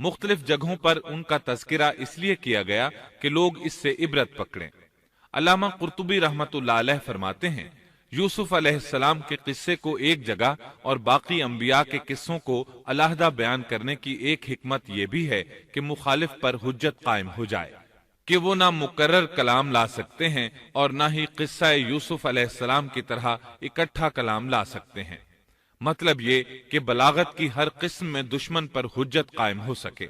مختلف جگہوں پر ان کا تذکرہ اس لیے کیا گیا کہ لوگ اس سے عبرت پکڑیں۔ علامہ قرطبی رحمت اللہ علیہ فرماتے ہیں، یوسف علیہ السلام کے قصے کو ایک جگہ اور باقی انبیاء کے قصوں کو علیحدہ بیان کرنے کی ایک حکمت یہ بھی ہے کہ مخالف پر حجت قائم ہو جائے کہ وہ نہ مکرر کلام لا سکتے ہیں اور نہ ہی قصہ یوسف علیہ السلام کی طرح اکٹھا کلام لا سکتے ہیں۔ مطلب یہ کہ بلاغت کی ہر قسم میں دشمن پر حجت قائم ہو سکے۔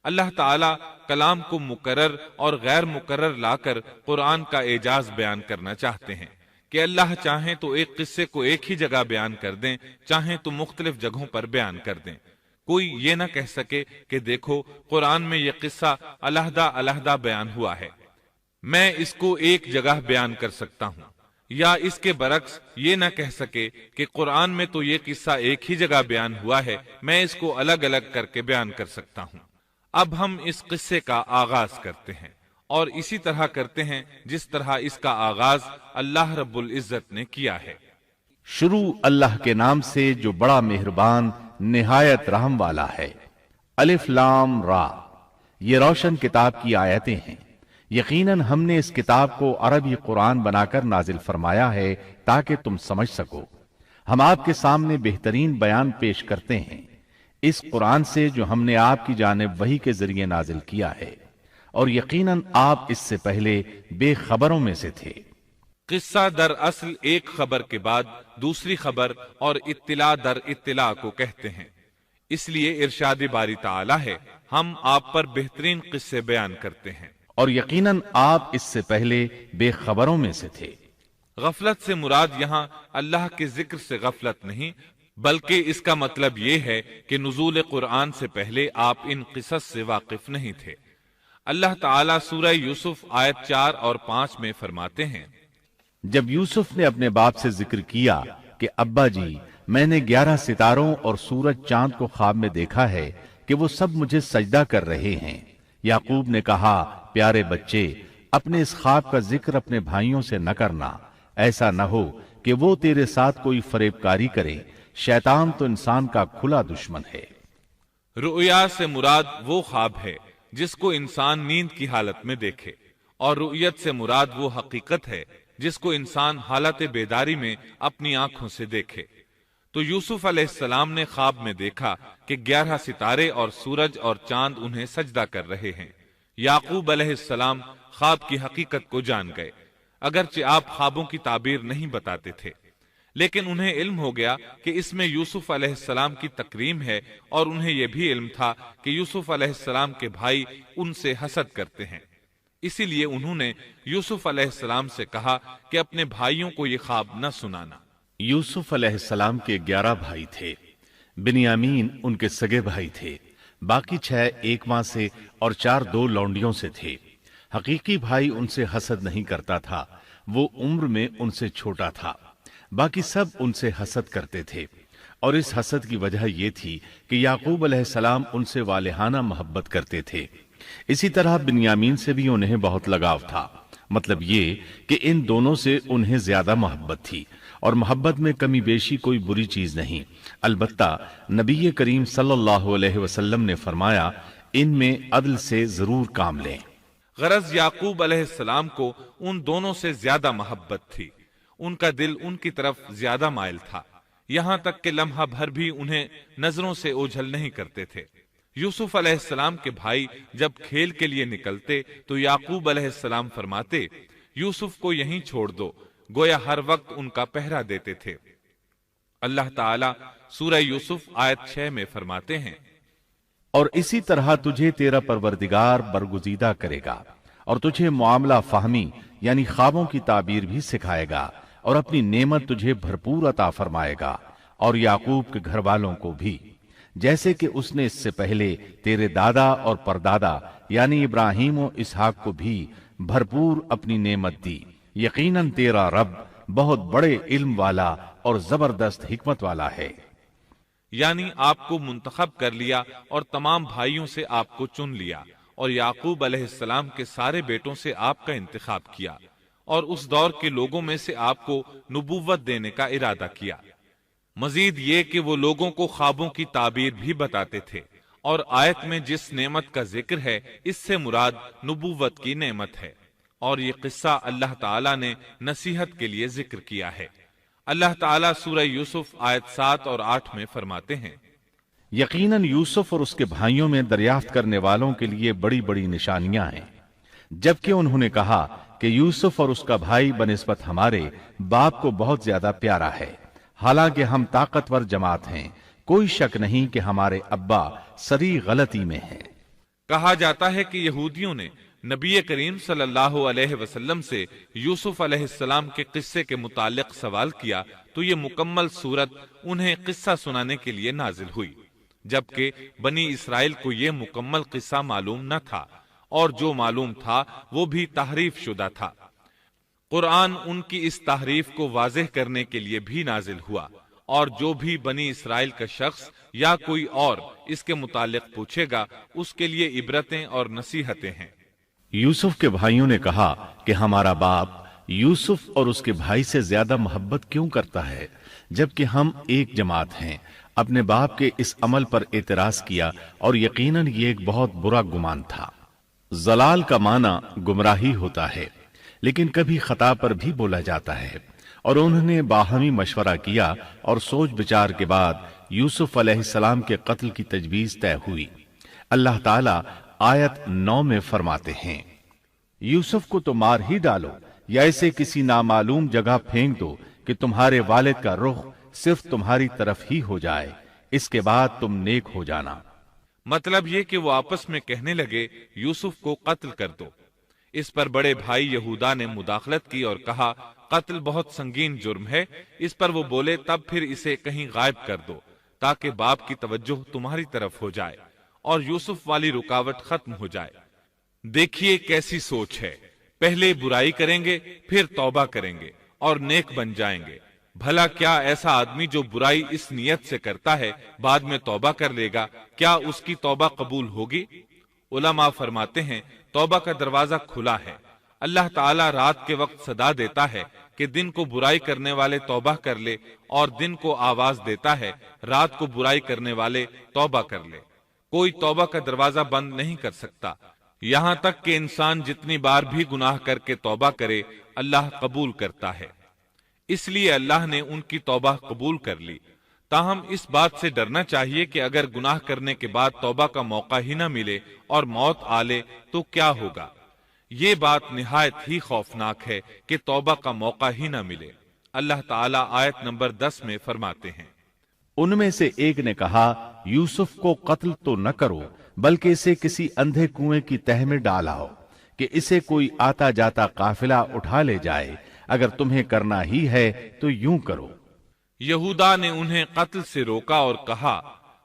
اللہ تعالیٰ کلام کو مکرر اور غیر مکرر لا کر قرآن کا اعجاز بیان کرنا چاہتے ہیں کہ اللہ چاہیں تو ایک قصے کو ایک ہی جگہ بیان کر دیں، چاہیں تو مختلف جگہوں پر بیان کر دیں۔ کوئی یہ نہ کہہ سکے کہ دیکھو قرآن میں یہ قصہ علیحدہ علیحدہ بیان ہوا ہے، میں اس کو ایک جگہ بیان کر سکتا ہوں، یا اس کے برعکس یہ نہ کہہ سکے کہ قرآن میں تو یہ قصہ ایک ہی جگہ بیان ہوا ہے، میں اس کو الگ الگ کر کے بیان کر سکتا ہوں۔ اب ہم اس قصے کا آغاز کرتے ہیں اور اسی طرح کرتے ہیں جس طرح اس کا آغاز اللہ رب العزت نے کیا ہے۔ شروع اللہ کے نام سے جو بڑا مہربان نہایت رحم والا ہے۔ الف لام را، یہ روشن کتاب کی آیتیں ہیں۔ یقیناً ہم نے اس کتاب کو عربی قرآن بنا کر نازل فرمایا ہے تاکہ تم سمجھ سکو۔ ہم آپ کے سامنے بہترین بیان پیش کرتے ہیں اس قرآن سے جو ہم نے آپ کی جانب وحی کے ذریعے نازل کیا ہے، اور یقیناً آپ اس سے پہلے بے خبروں میں سے تھے۔ قصہ در اصل ایک خبر کے بعد دوسری خبر اور اطلاع در اطلاع کو کہتے ہیں، اس لیے ارشاد باری تعالی ہے، ہم آپ پر بہترین قصے بیان کرتے ہیں۔ اور یقیناً آپ اس سے پہلے بے خبروں میں سے تھے۔ غفلت سے مراد یہاں اللہ کے ذکر سے غفلت نہیں، بلکہ اس کا مطلب یہ ہے کہ نزول قرآن سے پہلے آپ ان قصص سے واقف نہیں تھے۔ اللہ تعالیٰ سورہ یوسف آیت 4 اور 5 میں فرماتے ہیں، جب یوسف نے اپنے باپ سے ذکر کیا کہ ابا جی، میں نے 11 ستاروں اور سورج چاند کو خواب میں دیکھا ہے کہ وہ سب مجھے سجدہ کر رہے ہیں، یعقوب نے کہا، پیارے بچے، اپنے اس خواب کا ذکر اپنے بھائیوں سے نہ کرنا، ایسا نہ ہو کہ وہ تیرے ساتھ کوئی فریب کاری کرے، شیطان تو انسان کا کھلا دشمن ہے۔ رؤیا سے مراد وہ خواب ہے جس کو انسان نیند کی حالت میں دیکھے، اور رؤیت سے مراد وہ حقیقت ہے جس کو انسان حالت بیداری میں اپنی آنکھوں سے دیکھے۔ تو یوسف علیہ السلام نے خواب میں دیکھا کہ 11 ستارے اور سورج اور چاند انہیں سجدہ کر رہے ہیں۔ یعقوب علیہ السلام خواب کی حقیقت کو جان گئے، اگرچہ آپ خوابوں کی تعبیر نہیں بتاتے تھے، لیکن انہیں علم ہو گیا کہ اس میں یوسف علیہ السلام کی تکریم ہے، اور انہیں یہ بھی علم تھا کہ یوسف علیہ السلام کے بھائی ان سے حسد کرتے ہیں۔ اسی لیے انہوں نے یوسف علیہ السلام سے کہا کہ اپنے بھائیوں کو یہ خواب نہ سنانا۔ یوسف علیہ السلام کے 11 بھائی تھے، بنیامین ان کے سگے بھائی تھے، باقی 6 ایک ماں سے اور 4 2 لونڈیوں سے تھے۔ حقیقی بھائی ان سے حسد نہیں کرتا تھا، وہ عمر میں ان سے چھوٹا تھا، باقی سب ان سے حسد کرتے تھے، اور اس حسد کی وجہ یہ تھی کہ یعقوب علیہ السلام ان سے والہانہ محبت کرتے تھے۔ اسی طرح بنیامین سے بھی انہیں بہت لگاؤ تھا، مطلب یہ کہ ان دونوں سے انہیں زیادہ محبت تھی، اور محبت میں کمی بیشی کوئی بری چیز نہیں۔ البتہ نبی کریم صلی اللہ علیہ وسلم نے فرمایا، ان میں عدل سے ضرور کام لیں۔ غرض یعقوب علیہ السلام کو ان دونوں سے زیادہ محبت تھی، ان کا دل ان کی طرف زیادہ مائل تھا، یہاں تک کہ لمحہ بھر بھی انہیں نظروں سے اوجھل نہیں کرتے تھے۔ یوسف علیہ السلام کے بھائی جب کھیل کے لیے نکلتے تو یعقوب علیہ السلام فرماتے، یوسف کو یہیں چھوڑ دو، گویا ہر وقت ان کا پہرا دیتے تھے۔ اللہ تعالیٰ سورہ یوسف آیت 6 میں فرماتے ہیں، اور اسی طرح تجھے تیرا پروردگار برگزیدہ کرے گا، اور تجھے معاملہ فہمی یعنی خوابوں کی تعبیر بھی سکھائے گا، اور اپنی نعمت تجھے بھرپور عطا فرمائے گا، اور یعقوب کے گھر والوں کو بھی، جیسے کہ اس نے اس سے پہلے تیرے دادا اور پردادا یعنی ابراہیم و اسحاق کو بھی بھرپور اپنی نعمت دی۔ یقیناً تیرا رب بہت بڑے علم والا اور زبردست حکمت والا ہے۔ یعنی آپ کو منتخب کر لیا اور تمام بھائیوں سے آپ کو چن لیا، اور یعقوب علیہ السلام کے سارے بیٹوں سے آپ کا انتخاب کیا، اور اس دور کے لوگوں میں سے آپ کو نبوت دینے کا ارادہ کیا۔ مزید یہ کہ وہ لوگوں کو خوابوں کی تعبیر بھی بتاتے تھے، اور آیت میں جس نعمت کا ذکر ہے اس سے مراد نبوت کی نعمت ہے، اور یہ قصہ اللہ تعالیٰ نے نصیحت کے لیے ذکر کیا ہے۔ اللہ تعالیٰ سورہ یوسف آیت 7 اور 8 میں فرماتے ہیں، یقیناً یوسف اور اس کے بھائیوں میں دریافت کرنے والوں کے لیے بڑی بڑی نشانیاں ہیں، جبکہ انہوں نے کہا کہ یوسف اور اس کا بھائی بنسبت ہمارے باپ کو بہت زیادہ پیارا ہے، حالانکہ ہم طاقتور جماعت ہیں، کوئی شک نہیں کہ ہمارے ابا سری غلطی میں ہیں۔ کہا جاتا ہے کہ یہودیوں نے نبی کریم صلی اللہ علیہ وسلم سے یوسف علیہ السلام کے قصے کے متعلق سوال کیا تو یہ مکمل سورت انہیں قصہ سنانے کے لیے نازل ہوئی، جبکہ بنی اسرائیل کو یہ مکمل قصہ معلوم نہ تھا، اور جو معلوم تھا وہ بھی تحریف شدہ تھا۔ قرآن ان کی اس تحریف کو واضح کرنے کے لیے بھی نازل ہوا، اور جو بھی بنی اسرائیل کا شخص یا کوئی اور اس کے متعلق پوچھے گا اس کے لیے عبرتیں اور نصیحتیں ہیں۔ یوسف کے بھائیوں نے کہا کہ ہمارا باپ یوسف اور اس کے بھائی سے زیادہ محبت کیوں کرتا ہے، جبکہ ہم ایک جماعت ہیں۔ اپنے باپ کے اس عمل پر اعتراض کیا، اور یقیناً یہ ایک بہت برا گمان تھا۔ ضلال کا معنی گمراہی ہوتا ہے، لیکن کبھی خطا پر بھی بولا جاتا ہے، اور انہوں نے باہمی مشورہ کیا اور سوچ بچار کے بعد یوسف علیہ السلام کے قتل کی تجویز طے ہوئی۔ اللہ تعالیٰ آیت 9 میں فرماتے ہیں، یوسف کو تو مار ہی ڈالو یا اسے کسی نامعلوم جگہ پھینک دو کہ تمہارے والد کا رخ صرف تمہاری طرف ہی ہو جائے، اس کے بعد تم نیک ہو جانا۔ مطلب یہ کہ وہ آپس میں کہنے لگے یوسف کو قتل کر دو۔ اس پر بڑے بھائی یہودا نے مداخلت کی اور کہا قتل بہت سنگین جرم ہے، اس پر وہ بولے تب پھر اسے کہیں غائب کر دو تاکہ باپ کی توجہ تمہاری طرف ہو جائے اور یوسف والی رکاوٹ ختم ہو جائے۔ دیکھیے کیسی سوچ ہے، پہلے برائی کریں گے پھر توبہ کریں گے اور نیک بن جائیں گے۔ بھلا کیا ایسا آدمی جو برائی اس نیت سے کرتا ہے بعد میں توبہ کر لے گا، کیا اس کی توبہ قبول ہوگی؟ علماء فرماتے ہیں توبہ کا دروازہ کھلا ہے۔ اللہ تعالیٰ رات کے وقت صدا دیتا ہے کہ دن کو برائی کرنے والے توبہ کر لے، اور دن کو آواز دیتا ہے رات کو برائی کرنے والے توبہ کر لے۔ کوئی توبہ کا دروازہ بند نہیں کر سکتا، یہاں تک کہ انسان جتنی بار بھی گناہ کر کے توبہ کرے اللہ قبول کرتا ہے۔ اس لیے اللہ نے ان کی توبہ قبول کر لی۔ تاہم اس بات سے ڈرنا چاہیے کہ اگر گناہ کرنے کے بعد توبہ کا موقع ہی نہ ملے اور موت آ لے تو کیا ہوگا؟ یہ بات نہایت ہی خوفناک ہے کہ توبہ کا موقع ہی نہ ملے۔ اللہ تعالیٰ آیت نمبر 10 میں فرماتے ہیں، ان میں سے ایک نے کہا یوسف کو قتل تو نہ کرو بلکہ اسے کسی اندھے کنویں کی تہ میں ڈالاؤ کہ اسے کوئی آتا جاتا قافلہ اٹھا لے جائے، اگر تمہیں کرنا ہی ہے تو یوں کرو۔ یہودا نے انہیں قتل سے روکا اور کہا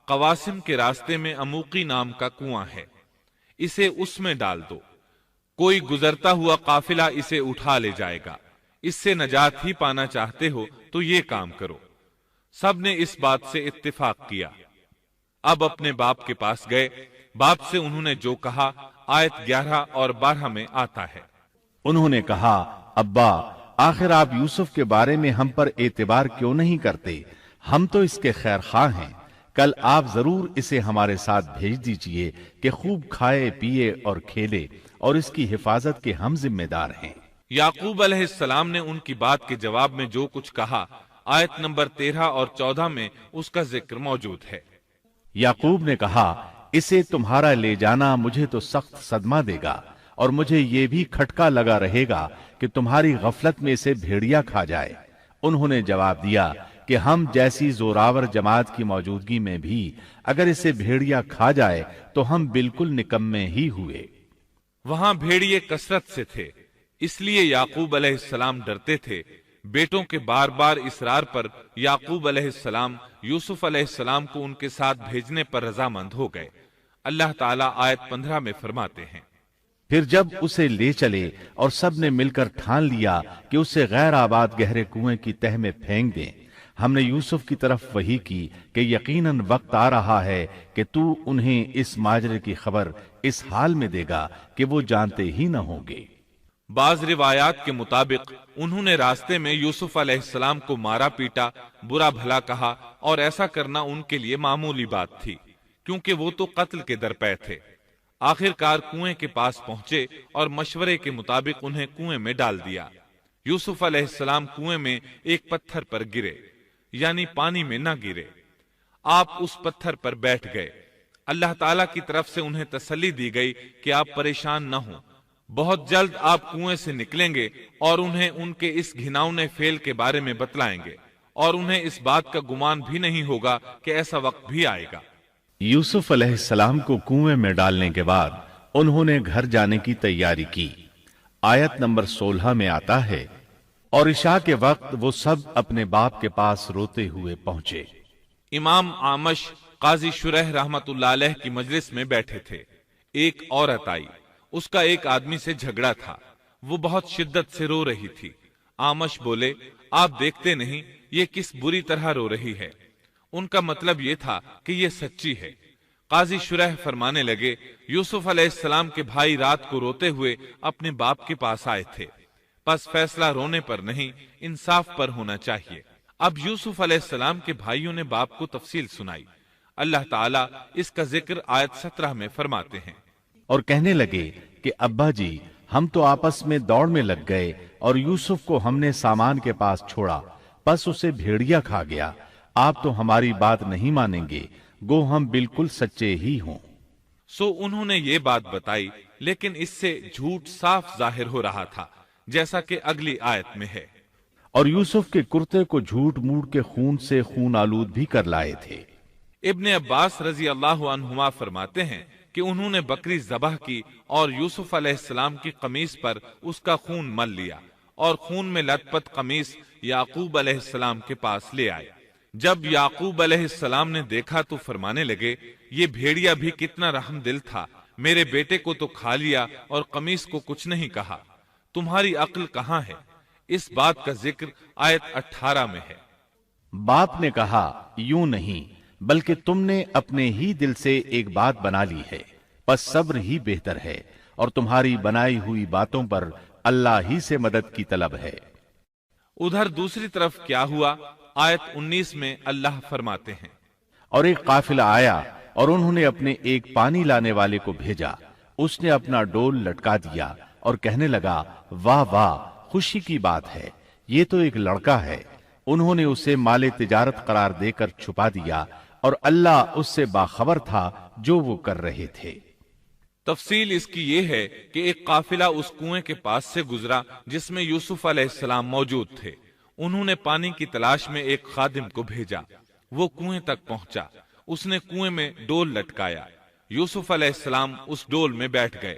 قواسم کے راستے میں اموقی نام کا کنواں ہے، اسے اس میں ڈال دو، کوئی گزرتا ہوا قافلہ اسے اٹھا لے جائے گا، اس سے نجات ہی پانا چاہتے ہو تو یہ کام کرو۔ سب نے اس بات سے اتفاق کیا۔ اب اپنے باپ کے پاس گئے، باپ سے انہوں نے جو کہا آیت 11 اور 12 میں آتا ہے، انہوں نے کہا ابا آخر آپ یوسف کے بارے میں ہم پر اعتبار کیوں نہیں کرتے؟ ہم تو اس کے خیر خواہ ہیں، کل آپ ضرور اسے ہمارے ساتھ بھیج دیجئے کہ خوب کھائے پیے اور کھیلے، اور اس کی حفاظت کے ہم ذمہ دار ہیں۔ یعقوب علیہ السلام نے ان کی بات کے جواب میں جو کچھ کہا آیت نمبر 13 اور 14 میں اس کا ذکر موجود ہے۔ یعقوب نے کہا اسے تمہارا لے جانا مجھے تو سخت صدمہ دے گا، اور مجھے یہ بھی کھٹکا لگا رہے گا کہ تمہاری غفلت میں اسے بھیڑیا کھا جائے۔ انہوں نے جواب دیا کہ ہم جیسی زوراور جماعت کی موجودگی میں بھی اگر اسے بھیڑیا کھا جائے تو ہم بالکل نکمے ہی ہوئے۔ وہاں بھیڑیے کثرت سے تھے، اس لیے یعقوب علیہ السلام ڈرتے تھے۔ بیٹوں کے بار بار اصرار پر یعقوب علیہ السلام یوسف علیہ السلام کو ان کے ساتھ بھیجنے پر رضامند ہو گئے۔ اللہ تعالیٰ آیت 15 میں فرماتے ہیں، پھر جب اسے لے چلے اور سب نے مل کر ٹھان لیا کہ اسے غیر آباد گہرے کنویں کی تہ میں پھینک دیں، ہم نے یوسف کی طرف وحی کی کہ یقیناً وقت آ رہا ہے کہ تو انہیں اس ماجرے کی خبر اس حال میں دے گا کہ وہ جانتے ہی نہ ہوں گے۔ بعض روایات کے مطابق انہوں نے راستے میں یوسف علیہ السلام کو مارا پیٹا، برا بھلا کہا، اور ایسا کرنا ان کے لیے معمولی بات تھی، کیونکہ وہ تو قتل کے درپے تھے۔ آخر کار کنویں کے پاس پہنچے اور مشورے کے مطابق انہیں کنویں میں ڈال دیا۔ یوسف علیہ السلام کنویں میں ایک پتھر پر گرے، یعنی پانی میں نہ گرے۔ آپ اس پتھر پر بیٹھ گئے۔ اللہ تعالیٰ کی طرف سے انہیں تسلی دی گئی کہ آپ پریشان نہ ہوں، بہت جلد آپ کنویں سے نکلیں گے اور انہیں ان کے اس گھناؤنے فعل کے بارے میں بتلائیں گے، اور انہیں اس بات کا گمان بھی نہیں ہوگا کہ ایسا وقت بھی آئے گا۔ یوسف علیہ السلام کو کنویں میں ڈالنے کے بعد انہوں نے گھر جانے کی تیاری کی۔ آیت نمبر 16 میں آتا ہے، اور عشاء کے وقت وہ سب اپنے باپ کے پاس روتے ہوئے پہنچے۔ امام عامش قاضی شرح رحمت اللہ علیہ کی مجلس میں بیٹھے تھے۔ ایک عورت آئی، اس کا ایک آدمی سے جھگڑا تھا، وہ بہت شدت سے رو رہی تھی۔ عامش بولے، آپ دیکھتے نہیں یہ کس بری طرح رو رہی ہے؟ ان کا مطلب یہ تھا کہ یہ سچی ہے۔ قاضی شرح فرمانے لگے، یوسف علیہ السلام کے بھائی رات کو روتے ہوئے اپنے باپ کے پاس آئے تھے، پس فیصلہ رونے پر نہیں انصاف پر ہونا چاہیے۔ اب یوسف علیہ السلام کے بھائیوں نے باپ کو تفصیل سنائی۔ اللہ تعالیٰ اس کا ذکر آیت 17 میں فرماتے ہیں، اور کہنے لگے کہ ابا جی، ہم تو آپس میں دوڑ میں لگ گئے اور یوسف کو ہم نے سامان کے پاس چھوڑا، پس اسے بھیڑیا کھا گیا۔ آپ تو ہماری بات نہیں مانیں گے، گو ہم بالکل سچے ہی ہوں۔ سو انہوں نے یہ بات بتائی، لیکن اس سے جھوٹ صاف ظاہر ہو رہا تھا، جیسا کہ اگلی آیت میں ہے۔ اور یوسف کے کرتے کو جھوٹ موڑ کے خون سے خون آلود بھی کر لائے تھے۔ ابن عباس رضی اللہ عنہما فرماتے ہیں کہ انہوں نے بکری ذبح کی اور یوسف علیہ السلام کی قمیص پر اس کا خون مل لیا، اور خون میں لت پت قمیص یعقوب علیہ السلام کے پاس لے آئے۔ جب یعقوب علیہ السلام نے دیکھا تو فرمانے لگے، یہ بھیڑیا بھی کتنا رحم دل تھا، میرے بیٹے کو تو کھا لیا اور قمیص کو کچھ نہیں کہا، تمہاری عقل کہاں ہے؟ اس بات کا ذکر آیت 18 میں ہے۔ باپ نے کہا، یوں نہیں، بلکہ تم نے اپنے ہی دل سے ایک بات بنا لی ہے، پس صبر ہی بہتر ہے، اور تمہاری بنائی ہوئی باتوں پر اللہ ہی سے مدد کی طلب ہے۔ ادھر دوسری طرف کیا ہوا؟ آیت 19 میں اللہ فرماتے ہیں، اور ایک قافلہ آیا اور انہوں نے اپنے ایک پانی لانے والے کو بھیجا، اس نے اپنا ڈول لٹکا دیا اور کہنے لگا، واہ واہ، خوشی کی بات ہے، یہ تو ایک لڑکا ہے۔ انہوں نے اسے مال تجارت قرار دے کر چھپا دیا، اور اللہ اس سے باخبر تھا جو وہ کر رہے تھے۔ تفصیل اس کی یہ ہے کہ ایک قافلہ اس کنویں کے پاس سے گزرا جس میں یوسف علیہ السلام موجود تھے۔ انہوں نے پانی کی تلاش میں ایک خادم کو بھیجا، وہ کنویں تک پہنچا، اس نے کنویں میں ڈول لٹکایا، یوسف علیہ السلام اس ڈول میں بیٹھ گئے۔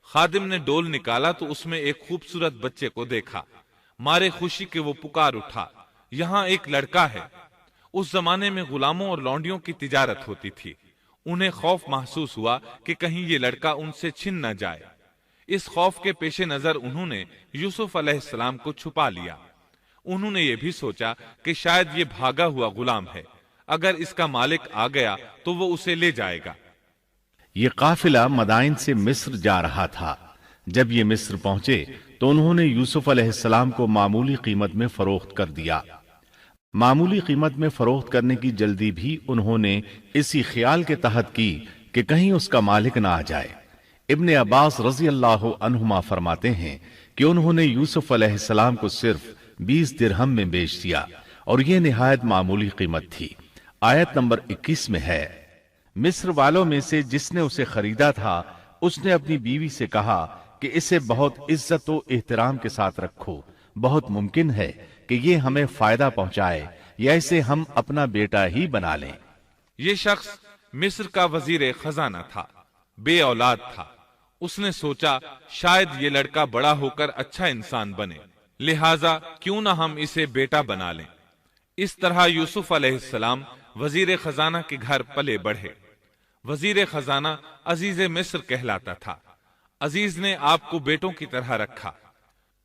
خادم نے ڈول نکالا تو اس میں ایک خوبصورت بچے کو دیکھا، مارے خوشی کے وہ پکار اٹھا، یہاں ایک لڑکا ہے۔ اس زمانے میں غلاموں اور لونڈیوں کی تجارت ہوتی تھی، انہیں خوف محسوس ہوا کہ کہیں یہ لڑکا ان سے چھن نہ جائے۔ اس خوف کے پیش نظر انہوں نے یوسف علیہ السلام کو چھپا لیا۔ انہوں نے یہ بھی سوچا کہ شاید یہ بھاگا ہوا غلام ہے، اگر اس کا مالک آ گیا تو وہ اسے لے جائے گا۔ یہ قافلہ مدائن سے مصر جا رہا تھا۔ جب یہ مصر پہنچے تو انہوں نے یوسف علیہ السلام کو معمولی قیمت میں فروخت کر دیا۔ معمولی قیمت میں فروخت کرنے کی جلدی بھی انہوں نے اسی خیال کے تحت کی کہ کہیں اس کا مالک نہ آ جائے۔ ابن عباس رضی اللہ عنہما فرماتے ہیں کہ انہوں نے یوسف علیہ السلام کو صرف 20 درہم میں بیچ دیا، اور یہ نہایت معمولی قیمت تھی۔ آیت نمبر 21 میں ہے، مصر والوں میں سے جس نے اسے خریدا تھا، اس نے اپنی بیوی سے کہا کہ اسے بہت عزت و احترام کے ساتھ رکھو، بہت ممکن ہے کہ یہ ہمیں فائدہ پہنچائے یا اسے ہم اپنا بیٹا ہی بنا لیں۔ یہ شخص مصر کا وزیر خزانہ تھا، بے اولاد تھا۔ اس نے سوچا شاید یہ لڑکا بڑا ہو کر اچھا انسان بنے، لہٰذا کیوں نہ ہم اسے بیٹا بنا لیں۔ اس طرح یوسف علیہ السلام وزیر خزانہ کے گھر پلے بڑھے۔ وزیر خزانہ عزیز مصر کہلاتا تھا۔ عزیز نے آپ کو بیٹوں کی طرح رکھا۔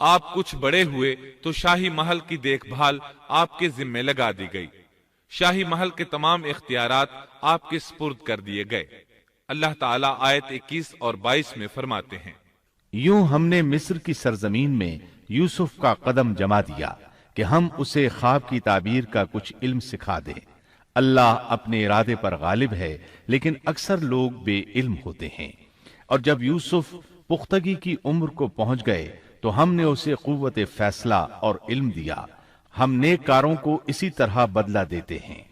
آپ کچھ بڑے ہوئے تو شاہی محل کی دیکھ بھال آپ کے ذمے لگا دی گئی، شاہی محل کے تمام اختیارات آپ کے سپرد کر دیے گئے۔ اللہ تعالیٰ آیت 21 اور 22 میں فرماتے ہیں، یوں ہم نے مصر کی سرزمین میں یوسف کا قدم جما دیا کہ ہم اسے خواب کی تعبیر کا کچھ علم سکھا دیں۔ اللہ اپنے ارادے پر غالب ہے، لیکن اکثر لوگ بے علم ہوتے ہیں۔ اور جب یوسف پختگی کی عمر کو پہنچ گئے تو ہم نے اسے قوت فیصلہ اور علم دیا۔ ہم نیک کاروں کو اسی طرح بدلہ دیتے ہیں۔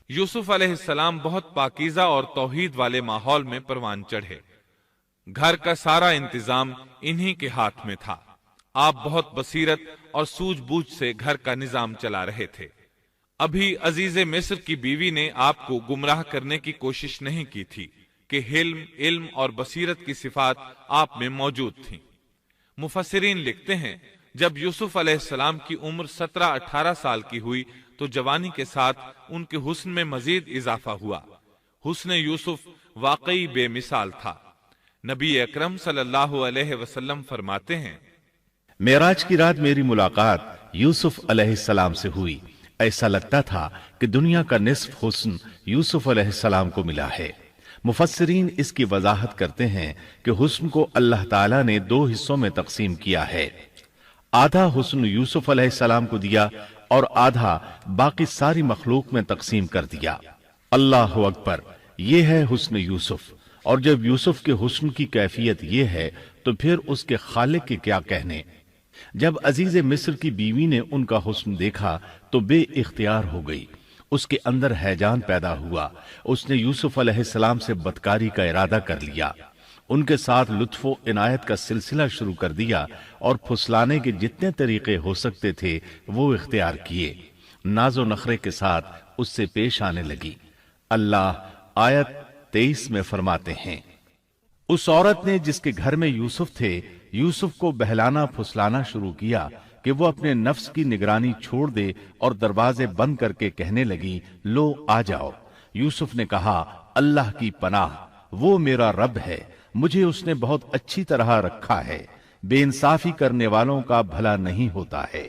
یوسف علیہ السلام بہت پاکیزہ اور توحید والے ماحول میں پروان چڑھے۔ گھر کا سارا انتظام انہی کے ہاتھ میں تھا۔ آپ بہت بصیرت اور سوجھ بوجھ سے گھر کا نظام چلا رہے تھے۔ ابھی عزیز مصر کی بیوی نے آپ کو گمراہ کرنے کی کوشش نہیں کی تھی کہ حلم، علم اور بصیرت کی صفات آپ میں موجود تھیں۔ مفسرین لکھتے ہیں جب یوسف علیہ السلام کی عمر 17-18 سال کی ہوئی تو جوانی کے ساتھ ان کے حسن میں مزید اضافہ ہوا۔ حسن یوسف واقعی بے مثال تھا۔ نبی اکرم صلی اللہ علیہ وسلم فرماتے ہیں، معراج کی رات میری ملاقات یوسف علیہ السلام سے ہوئی۔ ایسا لگتا تھا کہ دنیا کا نصف حسن یوسف علیہ السلام کو ملا ہے۔ مفسرین اس کی وضاحت کرتے ہیں کہ حسن کو اللہ تعالیٰ نے 2 حصوں میں تقسیم کیا ہے۔ آدھا حسن یوسف علیہ السلام کو دیا اور آدھا باقی ساری مخلوق میں تقسیم کر دیا۔ اللہ اکبر، یہ ہے حسن یوسف۔ اور جب یوسف کے حسن کی کیفیت یہ ہے تو پھر اس کے خالق کے کیا کہنے۔ جب عزیز مصر کی بیوی نے ان کا حسن دیکھا تو بے اختیار ہو گئی۔ اس کے اندر ہیجان پیدا ہوا۔ اس نے یوسف علیہ السلام سے بدکاری کا ارادہ کر لیا۔ ان کے ساتھ لطف و عنایت کا سلسلہ شروع کر دیا اور پھسلانے کے جتنے طریقے ہو سکتے تھے وہ اختیار کیے۔ ناز و نخرے کے ساتھ اس سے پیش آنے لگی۔ اللہ آیت 23 میں فرماتے ہیں، اس عورت نے جس کے گھر میں یوسف تھے یوسف کو بہلانا پھسلانا شروع کیا کہ وہ اپنے نفس کی نگرانی چھوڑ دے اور دروازے بند کر کے کہنے لگی، لو آ جاؤ۔ یوسف نے کہا، اللہ کی پناہ، وہ میرا رب ہے، مجھے اس نے بہت اچھی طرح رکھا ہے، بے انصافی کرنے والوں کا بھلا نہیں ہوتا ہے۔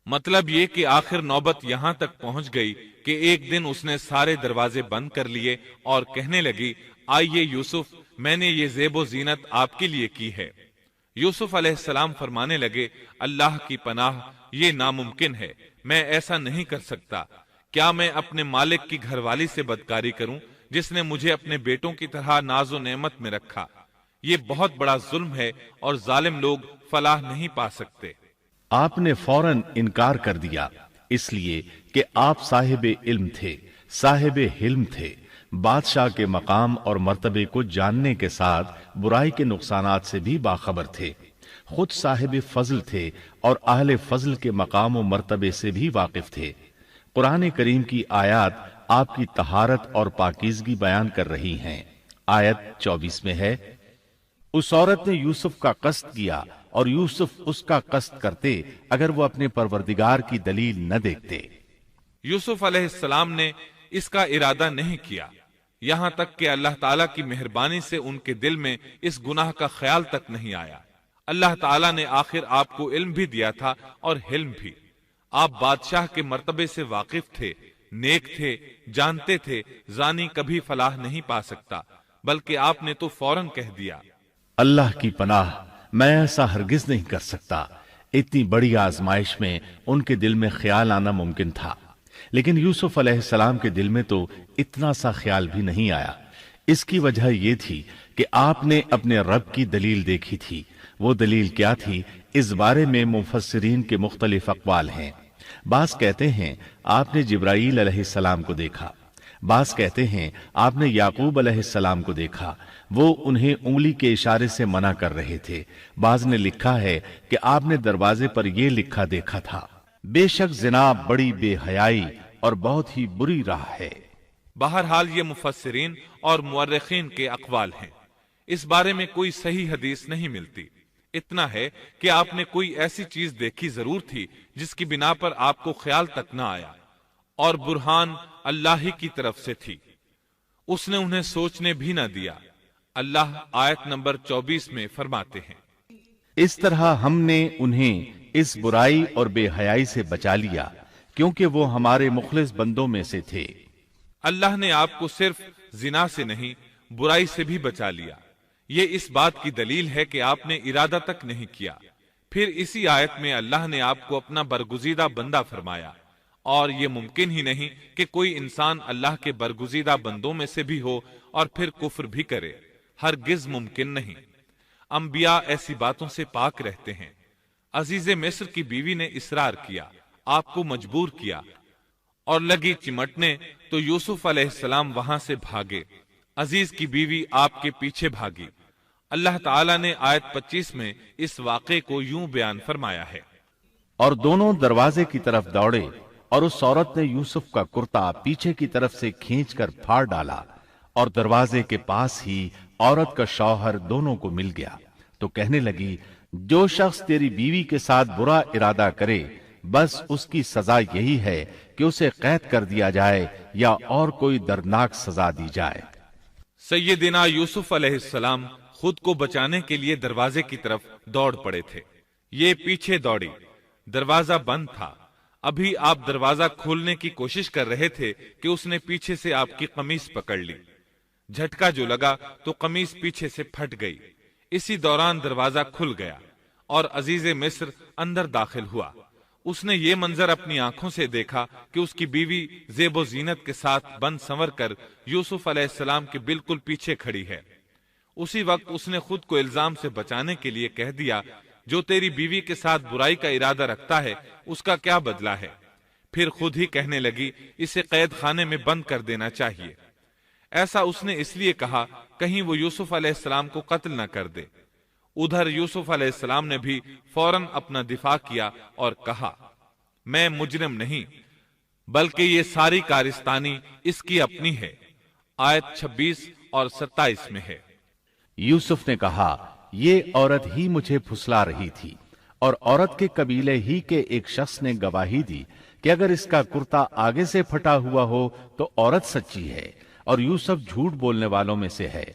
مطلب یہ کہ آخر نوبت یہاں تک پہنچ گئی کہ ایک دن اس نے سارے دروازے بند کر لیے اور کہنے لگی، آئیے یوسف، میں نے یہ زیب و زینت آپ کے لیے کی ہے۔ یوسف علیہ السلام فرمانے لگے، اللہ کی پناہ، یہ ناممکن ہے، میں ایسا نہیں کر سکتا۔ کیا میں اپنے مالک کی گھر والی سے بدکاری کروں جس نے مجھے اپنے بیٹوں کی طرح ناز و نعمت میں رکھا؟ یہ بہت بڑا ظلم ہے اور ظالم لوگ فلاح نہیں پا سکتے۔ آپ نے فوراً انکار کر دیا، اس لیے کہ آپ صاحب علم تھے، صاحب حلم تھے، بادشاہ کے مقام اور مرتبے کو جاننے کے ساتھ برائی کے نقصانات سے بھی باخبر تھے، خود صاحب فضل تھے اور اہل فضل کے مقام و مرتبے سے بھی واقف تھے۔ قرآن کریم کی آیات آپ کی طہارت اور پاکیزگی بیان کر رہی ہیں۔ آیت 24 میں ہے، اس عورت نے یوسف کا قصد کیا اور یوسف اس کا قصد کرتے اگر وہ اپنے پروردگار کی دلیل نہ دیکھتے۔ یوسف علیہ السلام نے اس کا ارادہ نہیں کیا، یہاں تک کہ اللہ تعالیٰ کی مہربانی سے ان کے دل میں اس گناہ کا خیال تک نہیں آیا۔ اللہ تعالیٰ نے آخر آپ کو علم بھی دیا تھا اور حلم بھی۔ آپ بادشاہ کے مرتبے سے واقف تھے، نیک تھے، جانتے تھے زانی کبھی فلاح نہیں پا سکتا، بلکہ آپ نے تو فوراً کہہ دیا، اللہ کی پناہ، میں ایسا ہرگز نہیں کر سکتا۔ اتنی بڑی آزمائش میں ان کے دل میں خیال آنا ممکن تھا، لیکن یوسف علیہ السلام کے دل میں تو اتنا سا خیال بھی نہیں آیا۔ اس کی وجہ یہ تھی کہ آپ نے اپنے رب کی دلیل دیکھی تھی۔ وہ دلیل کیا تھی، اس بارے میں مفسرین کے مختلف اقوال ہیں۔ بعض کہتے ہیں آپ نے جبرائیل علیہ السلام کو دیکھا، بعض کہتے ہیں آپ نے یعقوب علیہ السلام کو دیکھا، وہ انہیں انگلی کے اشارے سے منع کر رہے تھے۔ بعض نے لکھا ہے کہ آپ نے دروازے پر یہ لکھا دیکھا تھا، بے شک زنا بڑی بے حیائی اور بہت ہی بری راہ ہے۔ بہرحال یہ مفسرین اور مورخین کے اقوال ہیں، اس بارے میں کوئی صحیح حدیث نہیں ملتی۔ اتنا ہے کہ آپ نے کوئی ایسی چیز دیکھی ضرور تھی جس کی بنا پر آپ کو خیال تک نہ آیا، اور برہان اللہ ہی کی طرف سے تھی، اس نے انہیں سوچنے بھی نہ دیا۔ اللہ آیت نمبر 24 میں فرماتے ہیں، اس طرح ہم نے انہیں اس برائی اور بے حیائی سے بچا لیا کیونکہ وہ ہمارے مخلص بندوں میں سے تھے۔ اللہ نے آپ کو صرف زنا سے نہیں برائی سے بھی بچا لیا۔ یہ اس بات کی دلیل ہے کہ آپ نے ارادہ تک نہیں کیا۔ پھر اسی آیت میں اللہ نے آپ کو اپنا برگزیدہ بندہ فرمایا اور یہ ممکن ہی نہیں کہ کوئی انسان اللہ کے برگزیدہ بندوں میں سے بھی ہو اور پھر کفر بھی کرے، ہرگز ممکن نہیں۔ انبیاء ایسی باتوں سے پاک رہتے ہیں۔ عزیز مصر کی بیوی نے اصرار کیا، آپ کو مجبور کیا اور لگی چمٹنے تو یوسف علیہ السلام وہاں سے بھاگے۔ عزیز کی بیوی آپ کے پیچھے بھاگی۔ اللہ تعالیٰ نے آیت 25 میں اس واقعے کو یوں بیان فرمایا ہے، اور دونوں دروازے کی طرف دوڑے، اور اس عورت نے یوسف کا کرتا پیچھے کی طرف سے کھینچ کر پھاڑ ڈالا، اور دروازے کے پاس ہی عورت کا شوہر دونوں کو مل گیا، تو کہنے لگی، جو شخص تیری بیوی کے ساتھ برا ارادہ کرے بس اس کی سزا یہی ہے کہ اسے قید کر دیا جائے یا اور کوئی دردناک سزا دی جائے۔ سیدنا یوسف علیہ السلام خود کو بچانے کے لیے دروازے کی طرف دوڑ پڑے تھے، یہ پیچھے دوڑی، دروازہ بند تھا۔ ابھی آپ دروازہ کھولنے کی کوشش کر رہے تھے کہ اس نے پیچھے سے آپ کی قمیص پکڑ لی، جھٹکا جو لگا تو قمیص پیچھے سے پھٹ گئی۔ اسی دوران دروازہ کھل گیا اور عزیز مصر اندر داخل ہوا۔ اس نے یہ منظر اپنی آنکھوں سے دیکھا کہ اس کی بیوی زیب و زینت کے ساتھ بند سنور کر یوسف علیہ السلام کے بالکل پیچھے کھڑی ہے۔ اسی وقت اس نے خود کو الزام سے بچانے کے لیے کہہ دیا، جو تیری بیوی کے ساتھ برائی کا ارادہ رکھتا ہے اس کا کیا بدلہ ہے؟ پھر خود ہی کہنے لگی، اسے قید خانے میں بند کر دینا چاہیے۔ ایسا اس نے اس لیے کہا کہیں وہ یوسف علیہ السلام کو قتل نہ کر دے۔ ادھر یوسف علیہ السلام نے بھی فوراً اپنا دفاع کیا اور کہا، میں مجرم نہیں، بلکہ یہ ساری کارستانی اس کی اپنی ہے۔ آیت 26 اور 27 میں ہے۔ یوسف نے کہا، یہ عورت ہی مجھے پھسلا رہی تھی، اور عورت کے قبیلے ہی کے ایک شخص نے گواہی دی کہ اگر اس کا کرتا آگے سے پھٹا ہوا ہو تو عورت سچی ہے اور یوسف جھوٹ بولنے والوں میں سے ہے،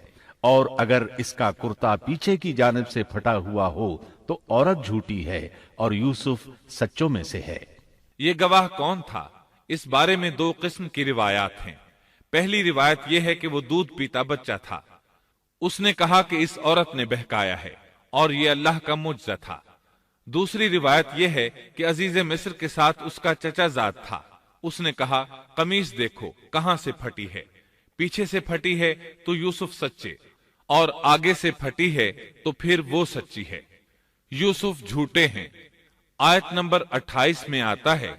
اور اگر اس کا کرتا پیچھے کی جانب سے پھٹا ہوا ہو تو عورت جھوٹی ہے اور یوسف سچوں میں سے ہے۔ یہ گواہ کون تھا؟ اس بارے میں دو قسم کی روایات ہیں۔ پہلی روایت یہ ہے کہ وہ دودھ پیتا بچہ تھا، اس نے کہا کہ اس عورت نے بہکایا ہے اور یہ اللہ کا معجزہ تھا۔ دوسری روایت یہ ہے کہ عزیز مصر کے ساتھ اس کا چچا زاد تھا، اس نے کہا، قمیص دیکھو کہاں سے پھٹی ہے، پیچھے سے پھٹی ہے تو یوسف سچے، اور آگے سے پھٹی ہے تو پھر وہ سچی ہے، یوسف جھوٹے ہیں۔ آیت نمبر 28 میں آتا ہے،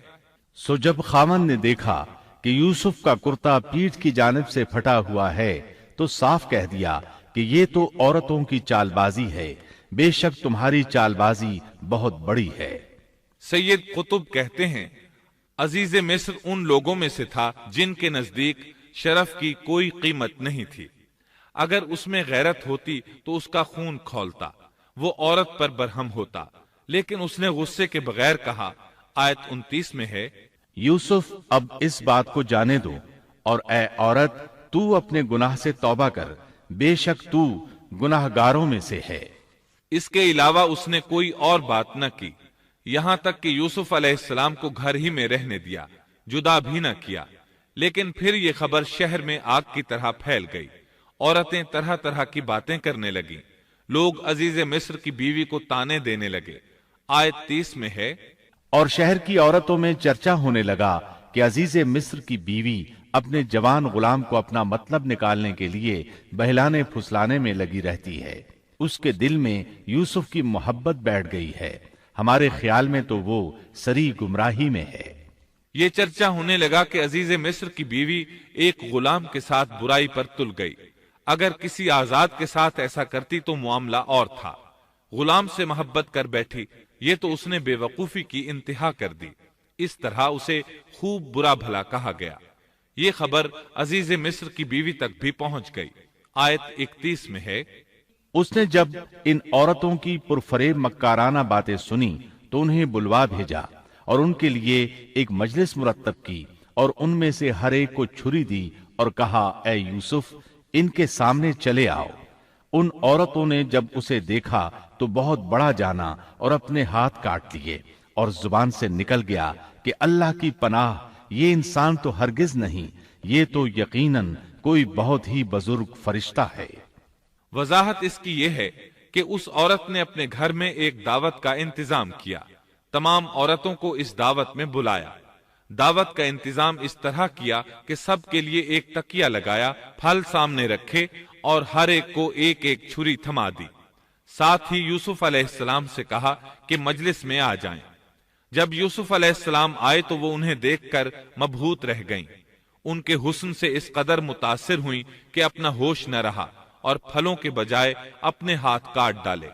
سو جب خاوند نے دیکھا کہ یوسف کا کرتا پیٹھ کی جانب سے پھٹا ہوا ہے تو صاف کہہ دیا کہ یہ تو عورتوں کی چال بازی ہے، بے شک تمہاری چال بازی بہت بڑی ہے۔ سید قطب کہتے ہیں، عزیز مصر ان لوگوں میں سے تھا جن کے نزدیک شرف کی کوئی قیمت نہیں تھی۔ اگر اس میں غیرت ہوتی تو اس کا خون کھولتا، وہ عورت پر برہم ہوتا، لیکن اس نے غصے کے بغیر کہا۔ آیت 29 میں ہے، یوسف اب اس بات کو جانے دو، اور اے عورت تو اپنے گناہ سے توبہ کر، بے شک تو گناہ گاروں میں سے ہے۔ اس کے علاوہ اس نے کوئی اور بات نہ کی، یہاں تک کہ یوسف علیہ السلام کو گھر ہی میں رہنے دیا، جدا بھی نہ کیا۔ لیکن پھر یہ خبر شہر میں آگ کی طرح پھیل گئی، عورتیں طرح طرح کی باتیں کرنے لگیں، لوگ عزیز مصر کی بیوی کو تانے دینے لگے۔ آیت 30 میں ہے، اور شہر کی عورتوں میں چرچا ہونے لگا کہ عزیز مصر کی بیوی اپنے جوان غلام کو اپنا مطلب نکالنے کے لیے بہلانے پھسلانے میں لگی رہتی ہے، اس کے دل میں یوسف کی محبت بیٹھ گئی ہے، ہمارے خیال میں تو وہ سری گمراہی میں ہے۔ یہ چرچا ہونے لگا کہ عزیز مصر کی بیوی ایک غلام کے ساتھ برائی پر تل گئی، اگر کسی آزاد کے ساتھ ایسا کرتی تو معاملہ اور تھا، غلام سے محبت کر بیٹھی، یہ تو اس نے بے وقوفی کی انتہا کر دی، اس طرح اسے خوب برا بھلا کہا گیا۔ یہ خبر عزیز مصر کی بیوی تک بھی پہنچ گئی۔ آیت 31 میں ہے، اس نے جب ان عورتوں کی پرفریب مکارانہ باتیں سنی تو انہیں بلوا بھیجا اور ان کے لیے ایک مجلس مرتب کی، اور ان میں سے ہر ایک کو چھری دی اور کہا، اے یوسف ان کے سامنے چلے آؤ۔ ان عورتوں نے جب اسے دیکھا تو بہت بڑا جانا اور اپنے ہاتھ کاٹ لیے، اور زبان سے نکل گیا کہ اللہ کی پناہ، یہ انسان تو ہرگز نہیں، یہ تو یقیناً کوئی بہت ہی بزرگ فرشتہ ہے۔ وضاحت اس کی یہ ہے کہ اس عورت نے اپنے گھر میں ایک دعوت کا انتظام کیا، تمام عورتوں کو اس دعوت میں بلایا۔ دعوت کا انتظام اس طرح کیا کہ سب کے لیے ایک تکیہ لگایا، پھل سامنے رکھے اور ہر ایک کو ایک ایک چھری تھما دی۔ ساتھ ہی یوسف علیہ السلام سے کہا کہ مجلس میں آ جائیں۔ جب یوسف علیہ السلام آئے تو وہ انہیں دیکھ کر مبہوت رہ گئیں۔ ان کے حسن سے اس قدر متاثر ہوئیں کہ اپنا ہوش نہ رہا اور پھلوں کے بجائے اپنے ہاتھ کاٹ ڈالے،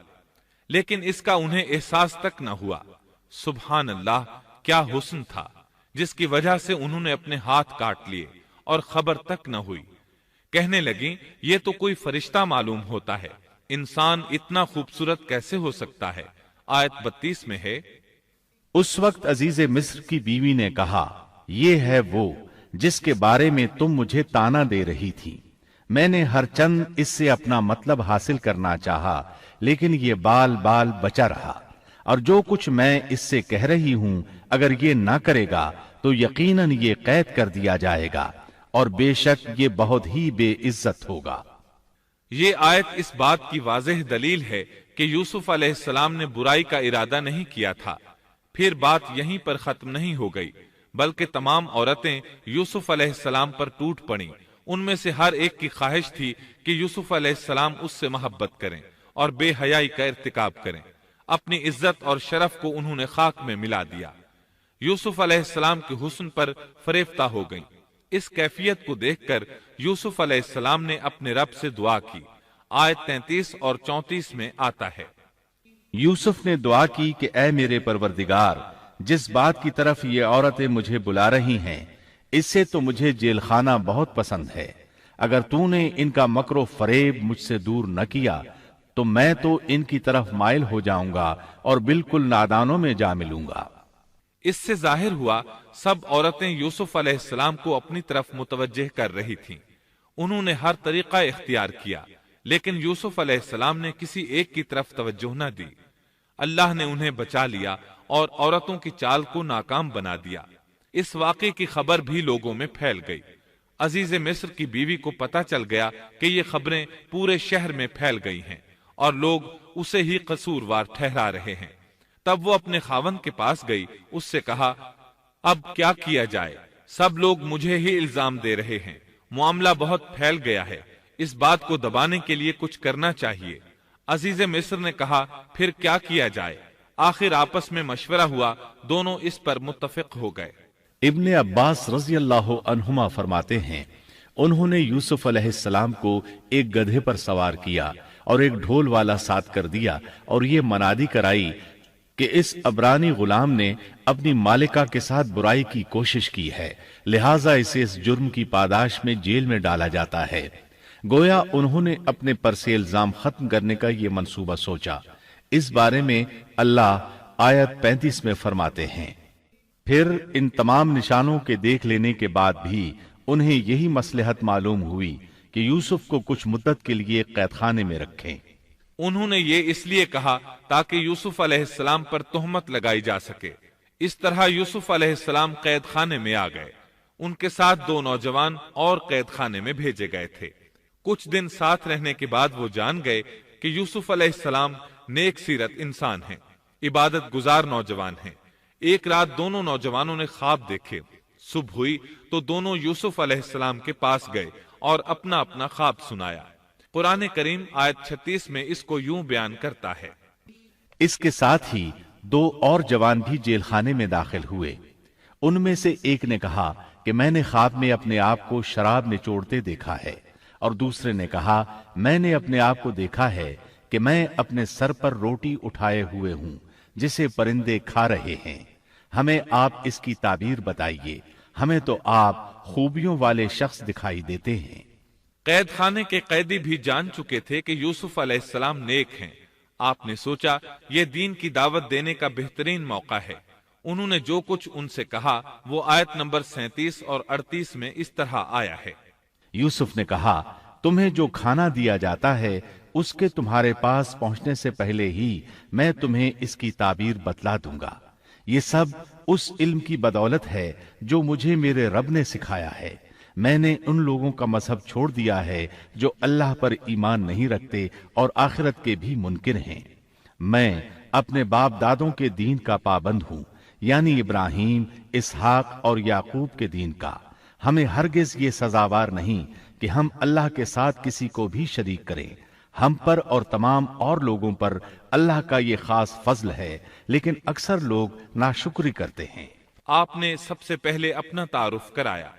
لیکن اس کا انہیں احساس تک نہ ہوا۔ سبحان اللہ، کیا حسن تھا جس کی وجہ سے انہوں نے اپنے ہاتھ کاٹ لیے اور خبر تک نہ ہوئی۔ کہنے لگیں یہ تو کوئی فرشتہ معلوم ہوتا ہے، انسان اتنا خوبصورت کیسے ہو سکتا ہے؟ آیت 32 میں ہے، اس وقت عزیز مصر کی بیوی نے کہا، یہ ہے وہ جس کے بارے میں تم مجھے تانا دے رہی تھی۔ میں نے ہر چند اس سے اپنا مطلب حاصل کرنا چاہا، لیکن یہ بال بال بچا رہا، اور جو کچھ میں اس سے کہہ رہی ہوں اگر یہ نہ کرے گا تو یقیناً یہ قید کر دیا جائے گا، اور بے شک یہ بہت ہی بے عزت ہوگا۔ یہ آیت اس بات کی واضح دلیل ہے کہ یوسف علیہ السلام نے برائی کا ارادہ نہیں کیا تھا۔ پھر بات یہیں پر ختم نہیں ہو گئی، بلکہ تمام عورتیں یوسف علیہ السلام پر ٹوٹ پڑیں۔ ان میں سے ہر ایک کی خواہش تھی کہ یوسف علیہ السلام اس سے محبت کریں اور بے حیائی کا ارتکاب کریں۔ اپنی عزت اور شرف کو انہوں نے خاک میں ملا دیا۔ یوسف علیہ السلام کے حسن پر فریفتہ ہو گئیں۔ اس کیفیت کو دیکھ کر یوسف علیہ السلام نے اپنے رب سے دعا کی۔ آیت 33 اور 34 میں آتا ہے، یوسف نے دعا کی کہ اے میرے پروردگار، جس بات کی طرف یہ عورتیں مجھے بلا رہی ہیں اس سے تو مجھے جیل خانہ بہت پسند ہے۔ اگر تو نے ان کا مکر و فریب مجھ سے دور نہ کیا تو میں تو ان کی طرف مائل ہو جاؤں گا اور بالکل نادانوں میں جا ملوں گا۔ اس سے ظاہر ہوا سب عورتیں یوسف علیہ السلام کو اپنی طرف متوجہ کر رہی تھیں۔ انہوں نے ہر طریقہ اختیار کیا، لیکن یوسف علیہ السلام نے کسی ایک کی طرف توجہ نہ دی۔ اللہ نے انہیں بچا لیا اور عورتوں کی چال کو ناکام بنا دیا۔ اس واقعے کی خبر بھی لوگوں میں پھیل گئی۔ عزیز مصر کی بیوی کو پتا چل گیا کہ یہ خبریں پورے شہر میں پھیل گئی ہیں اور لوگ اسے ہی قصوروار ٹھہرا رہے ہیں۔ تب وہ اپنے خاوند کے پاس گئی، اس سے کہا، اب کیا کیا جائے؟ سب لوگ مجھے ہی الزام دے رہے ہیں، معاملہ بہت پھیل گیا ہے، اس بات کو دبانے کے لیے کچھ کرنا چاہیے۔ عزیز مصر نے کہا، پھر کیا کیا جائے؟ آخر آپس میں مشورہ ہوا، دونوں اس پر متفق ہو گئے۔ ابن عباس رضی اللہ عنہما فرماتے ہیں، انہوں نے یوسف علیہ السلام کو ایک گدھے پر سوار کیا اور ایک ڈھول والا ساتھ کر دیا اور یہ منادی کرائی کہ اس عبرانی غلام نے اپنی مالکہ کے ساتھ برائی کی کوشش کی ہے، لہٰذا اسے اس جرم کی پاداش میں جیل میں ڈالا جاتا ہے۔ گویا انہوں نے اپنے پر سے الزام ختم کرنے کا یہ منصوبہ سوچا۔ اس بارے میں اللہ آیت 35 میں فرماتے ہیں، پھر ان تمام نشانوں کے دیکھ لینے کے بعد بھی انہیں یہی مصلحت معلوم ہوئی کہ یوسف کو کچھ مدت کے لیے قید خانے میں رکھیں۔ انہوں نے یہ اس لیے کہا تاکہ یوسف علیہ السلام پر تہمت لگائی جا سکے۔ اس طرح یوسف علیہ السلام قید خانے میں آ گئے۔ ان کے ساتھ 2 نوجوان اور قید خانے میں بھیجے گئے تھے۔ کچھ دن ساتھ رہنے کے بعد وہ جان گئے کہ یوسف علیہ السلام نیک سیرت انسان ہیں، عبادت گزار نوجوان ہیں۔ ایک رات دونوں نوجوانوں نے خواب دیکھے۔ صبح ہوئی تو دونوں یوسف علیہ السلام کے پاس گئے اور اپنا اپنا خواب سنایا۔ قرآن کریم آیت 36 میں اس کو یوں بیان کرتا ہے، اس کے ساتھ ہی 2 اور جوان بھی جیل خانے میں داخل ہوئے۔ ان میں سے ایک نے کہا کہ میں نے خواب میں اپنے آپ کو شراب نچوڑتے دیکھا ہے، اور دوسرے نے کہا میں نے اپنے آپ کو دیکھا ہے کہ میں اپنے سر پر روٹی اٹھائے ہوئے ہوں جسے پرندے کھا رہے ہیں۔ ہمیں آپ اس کی تعبیر بتائیے، ہمیں تو آپ خوبیوں والے شخص دکھائی دیتے ہیں۔ قید خانے کے قیدی بھی جان چکے تھے کہ یوسف علیہ السلام نیک ہیں۔ آپ نے سوچا یہ دین کی دعوت دینے کا بہترین موقع ہے۔ انہوں نے جو کچھ ان سے کہا وہ آیت نمبر 37 اور 38 میں اس طرح آیا ہے، یوسف نے کہا تمہیں جو کھانا دیا جاتا ہے اس کے تمہارے پاس پہنچنے سے پہلے ہی میں تمہیں اس کی تعبیر بتلا دوں گا۔ یہ سب اس علم کی بدولت ہے جو مجھے میرے رب نے سکھایا ہے۔ میں نے ان لوگوں کا مذہب چھوڑ دیا ہے جو اللہ پر ایمان نہیں رکھتے اور آخرت کے بھی منکر ہیں۔ میں اپنے باپ دادوں کے دین کا پابند ہوں، یعنی ابراہیم، اسحاق اور یعقوب کے دین کا۔ ہمیں ہرگز یہ سزاوار نہیں کہ ہم اللہ کے ساتھ کسی کو بھی شریک کریں۔ ہم پر اور تمام اور لوگوں پر اللہ کا یہ خاص فضل ہے، لیکن اکثر لوگ ناشکری کرتے ہیں۔ آپ نے سب سے پہلے اپنا تعارف کرایا،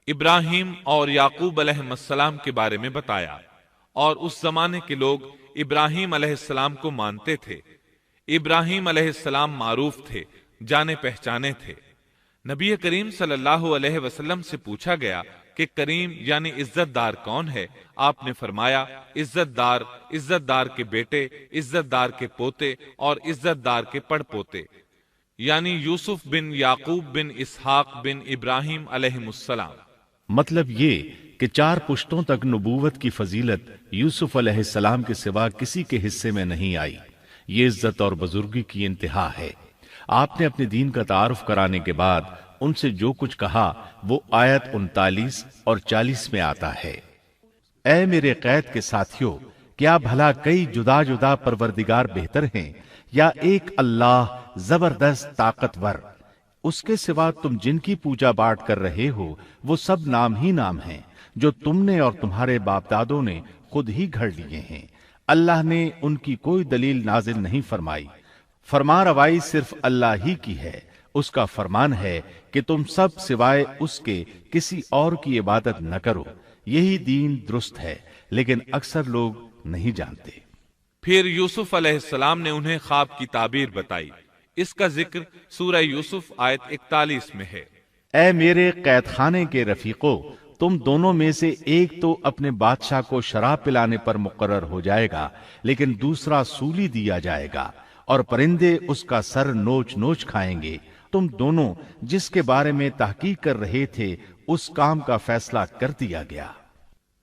ابراہیم اور یعقوب علیہ السلام کے بارے میں بتایا، اور اس زمانے کے لوگ ابراہیم علیہ السلام کو مانتے تھے۔ ابراہیم علیہ السلام معروف تھے، جانے پہچانے تھے۔ نبی کریم صلی اللہ علیہ وسلم سے پوچھا گیا کہ کریم یعنی عزت دار کون ہے؟ آپ نے فرمایا عزت دار کے بیٹے، عزت دار کے پوتے اور عزت دار کے پڑ پوتے، یعنی یوسف بن یعقوب بن اسحاق بن ابراہیم علیہ السلام۔ مطلب یہ کہ 4 پشتوں تک نبوت کی فضیلت یوسف علیہ السلام کے سوا کسی کے حصے میں نہیں آئی۔ یہ عزت اور بزرگی کی انتہا ہے۔ آپ نے اپنے دین کا تعارف کرانے کے بعد ان سے جو کچھ کہا وہ آیت 39 اور 40 میں آتا ہے۔ اے میرے قید کے ساتھیوں، کیا بھلا کئی جدا جدا پروردگار بہتر ہیں یا ایک اللہ زبردست طاقتور؟ اس کے سوا تم جن کی پوجا باٹ کر رہے ہو وہ سب نام ہی نام ہیں جو تم نے اور تمہارے باپ دادوں نے خود ہی گھڑ لیے ہیں۔ اللہ نے ان کی کوئی دلیل نازل نہیں فرمائی۔ فرما روائی صرف اللہ ہی کی ہے۔ اس کا فرمان ہے کہ تم سب سوائے اس کے کسی اور کی عبادت نہ کرو۔ یہی دین درست ہے، لیکن اکثر لوگ نہیں جانتے۔ پھر یوسف علیہ السلام نے انہیں خواب کی تعبیر بتائی۔ اس کا ذکر سورہ یوسف آیت 41 میں ہے۔ اے میرے قید خانے کے رفیقو، تم دونوں میں سے ایک تو اپنے بادشاہ کو شراب پلانے پر مقرر ہو جائے گا، لیکن دوسرا سولی دیا جائے گا اور پرندے اس کا سر نوچ نوچ کھائیں گے۔ تم دونوں جس کے بارے میں تحقیق کر رہے تھے اس کام کا فیصلہ کر دیا گیا۔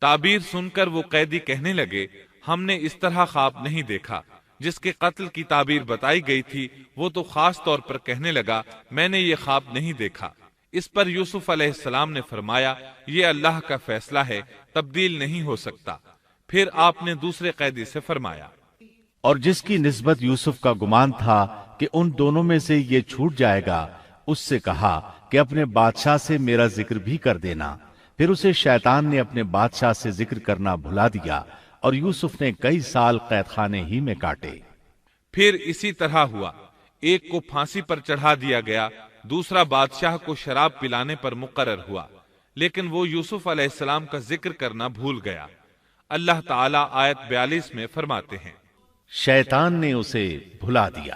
تعبیر سن کر وہ قیدی کہنے لگے، ہم نے اس طرح خواب نہیں دیکھا۔ جس کے قتل کی تعبیر بتائی گئی تھی وہ تو خاص طور پر کہنے لگا، میں نے یہ خواب نہیں دیکھا۔ اس پر یوسف علیہ السلام نے فرمایا، یہ اللہ کا فیصلہ ہے، تبدیل نہیں ہو سکتا۔ پھر آپ نے دوسرے قیدی سے فرمایا، اور جس کی نسبت یوسف کا گمان تھا کہ ان دونوں میں سے یہ چھوٹ جائے گا، اس سے کہا کہ اپنے بادشاہ سے میرا ذکر بھی کر دینا۔ پھر اسے شیطان نے اپنے بادشاہ سے ذکر کرنا بھلا دیا اور یوسف نے کئی سال قید خانے ہی میں کاٹے۔ پھر اسی طرح ہوا، ایک کو پھانسی پر چڑھا دیا گیا، دوسرا بادشاہ کو شراب پلانے پر مقرر ہوا، لیکن وہ یوسف علیہ السلام کا ذکر کرنا بھول گیا۔ اللہ تعالیٰ آیت 42 میں فرماتے ہیں، شیطان نے اسے بھلا دیا۔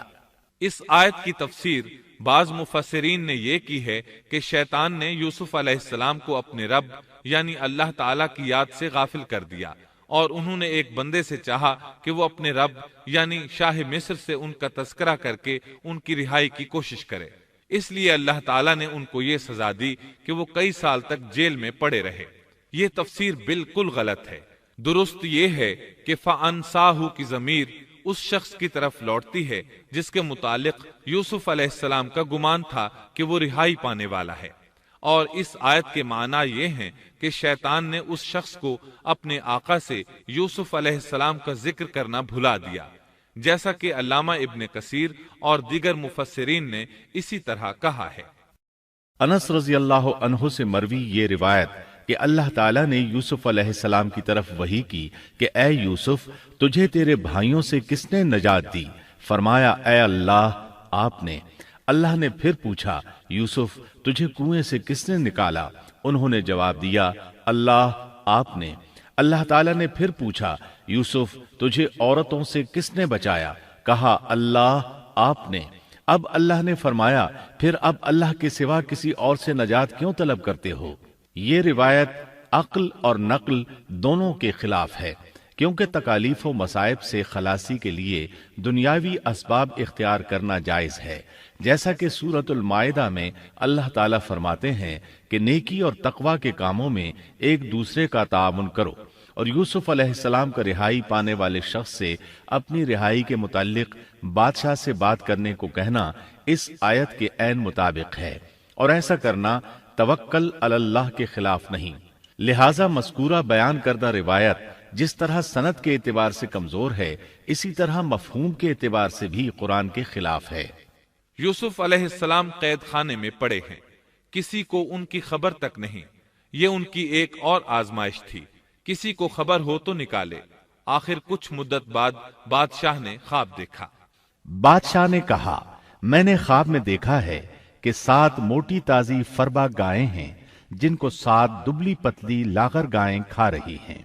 اس آیت کی تفسیر بعض مفسرین نے یہ کی ہے کہ شیطان نے یوسف علیہ السلام کو اپنے رب یعنی اللہ تعالیٰ کی یاد سے غافل کر دیا، اور انہوں نے ایک بندے سے چاہا کہ وہ اپنے رب یعنی شاہ مصر سے ان کا تذکرہ کر کے ان کی رہائی کی کوشش کرے۔ اس لیے اللہ تعالیٰ نے ان کو یہ سزا دی کہ وہ کئی سال تک جیل میں پڑے رہے۔ یہ تفسیر بالکل غلط ہے۔ درست یہ ہے کہ فَأَنْسَاهُ کی ضمیر اس شخص کی طرف لوٹتی ہے جس کے متعلق یوسف علیہ السلام کا گمان تھا کہ وہ رہائی پانے والا ہے، اور اس آیت کے معنی یہ ہیں کہ شیطان نے اس شخص کو اپنے آقا سے یوسف علیہ السلام کا ذکر کرنا بھلا دیا، جیسا کہ علامہ ابن کثیر اور دیگر مفسرین نے اسی طرح کہا ہے۔ انس رضی اللہ عنہ سے مروی یہ روایت کہ اللہ تعالیٰ نے یوسف علیہ السلام کی طرف وحی کی کہ اے یوسف، تجھے تیرے بھائیوں سے کس نے نجات دی؟ فرمایا، اے اللہ، آپ نے۔ اللہ نے پھر پوچھا، یوسف، تجھے کنویں سے کس نے نکالا؟ انہوں نے جواب دیا، اللہ، آپ نے۔ اللہ تعالیٰ نے پھر پوچھا، یوسف، تجھے عورتوں سے کس نے بچایا؟ کہا، اللہ، آپ نے۔ اب اللہ نے فرمایا، پھر اب اللہ کے سوا کسی اور سے نجات کیوں طلب کرتے ہو؟ یہ روایت عقل اور نقل دونوں کے خلاف ہے، کیونکہ تکالیف و مصائب سے خلاصی کے لیے دنیاوی اسباب اختیار کرنا جائز ہے، جیسا کہ سورۃ المائدہ میں اللہ تعالیٰ فرماتے ہیں کہ نیکی اور تقوی کے کاموں میں ایک دوسرے کا تعاون کرو، اور یوسف علیہ السلام کا رہائی پانے والے شخص سے اپنی رہائی کے متعلق بادشاہ سے بات کرنے کو کہنا اس آیت کے عین مطابق ہے، اور ایسا کرنا توکل علی اللہ کے خلاف نہیں۔ لہذا مذکورہ بیان کردہ روایت جس طرح سند کے اعتبار سے کمزور ہے، اسی طرح مفہوم کے اعتبار سے بھی قرآن کے خلاف ہے۔ یوسف علیہ السلام قید خانے میں پڑے ہیں، کسی کو ان کی خبر تک نہیں۔ یہ ان کی ایک اور آزمائش تھی، کسی کو خبر ہو تو نکالے۔ آخر کچھ مدت بعد بادشاہ نے خواب دیکھا۔ بادشاہ نے کہا، میں نے خواب میں دیکھا ہے کہ 7 موٹی تازی فربا گائیں ہیں جن کو 7 دبلی پتلی لاغر گائیں کھا رہی ہیں،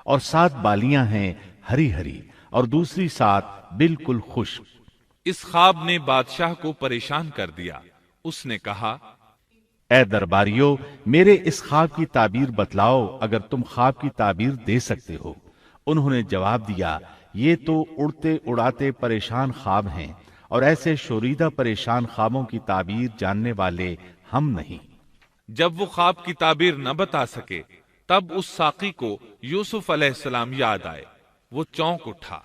اور 7 بالیاں ہیں ہری ہری اور دوسری 7 بالکل خشک۔ اس خواب نے بادشاہ کو پریشان کر دیا۔ اس نے کہا، اے درباریو، میرے اس خواب کی تعبیر بتلاؤ اگر تم خواب کی تعبیر دے سکتے ہو۔ انہوں نے جواب دیا، یہ تو اڑتے اڑاتے پریشان خواب ہیں، اور ایسے شوریدہ پریشان خوابوں کی تعبیر جاننے والے ہم نہیں۔ جب وہ خواب کی تعبیر نہ بتا سکے تب اس ساقی کو یوسف علیہ السلام یاد آئے۔ وہ چونک اٹھا۔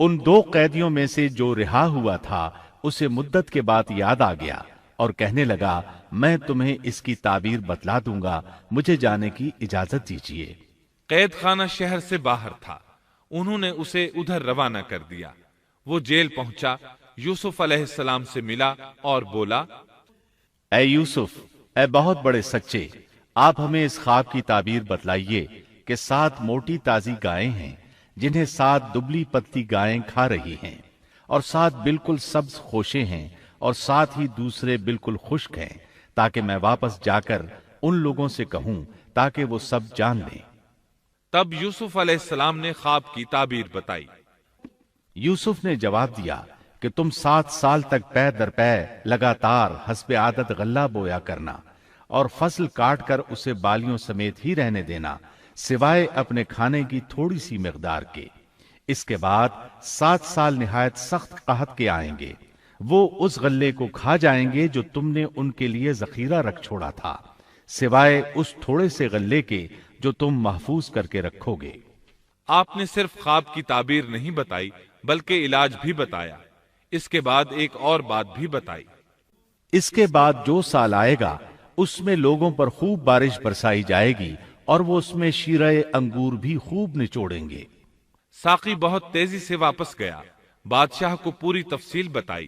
ان 2 قیدیوں میں سے جو رہا ہوا تھا اسے مدت کے بعد یاد آ گیا اور کہنے لگا، میں تمہیں اس کی تعبیر بتلا دوں گا، مجھے جانے کی اجازت دیجیے۔ قید خانہ شہر سے باہر تھا، انہوں نے اسے ادھر روانہ کر دیا۔ وہ جیل پہنچا، یوسف علیہ السلام سے ملا اور بولا، اے یوسف، اے بہت بڑے سچے، آپ ہمیں اس خواب کی تعبیر بتلائیے کہ 7 موٹی تازی گائیں ہیں جنہیں 7 دبلی پتلی گائیں کھا رہی ہیں، اور 7 بالکل سبز خوشے ہیں، اور 7 ہی دوسرے بالکل خشک ہیں، تاکہ میں واپس جا کر ان لوگوں سے کہوں تاکہ وہ سب جان لیں۔ تب یوسف علیہ السلام نے خواب کی تعبیر بتائی۔ یوسف نے جواب دیا کہ تم 7 سال تک پے در پے لگاتار حسب عادت غلہ بویا کرنا، اور فصل کاٹ کر اسے بالیوں سمیت ہی رہنے دینا، سوائے اپنے کھانے کی تھوڑی سی مقدار کے۔ اس کے بعد 7 سال نہایت سخت قحط کے آئیں گے، وہ اس غلے کو کھا جائیں گے جو تم نے ان کے لیے ذخیرہ رکھ چھوڑا تھا، سوائے اس تھوڑے سے غلے کے جو تم محفوظ کر کے رکھو گے۔ آپ نے صرف خواب کی تعبیر نہیں بتائی بلکہ علاج بھی بتایا۔ اس کے بعد ایک اور بات بھی بتائی۔ اس کے بعد جو سال آئے گا اس میں لوگوں پر خوب بارش برسائی جائے گی، اور وہ اس میں شیرہ انگور بھی خوب نچوڑیں گے۔ ساقی بہت تیزی سے واپس گیا، بادشاہ کو پوری تفصیل بتائی۔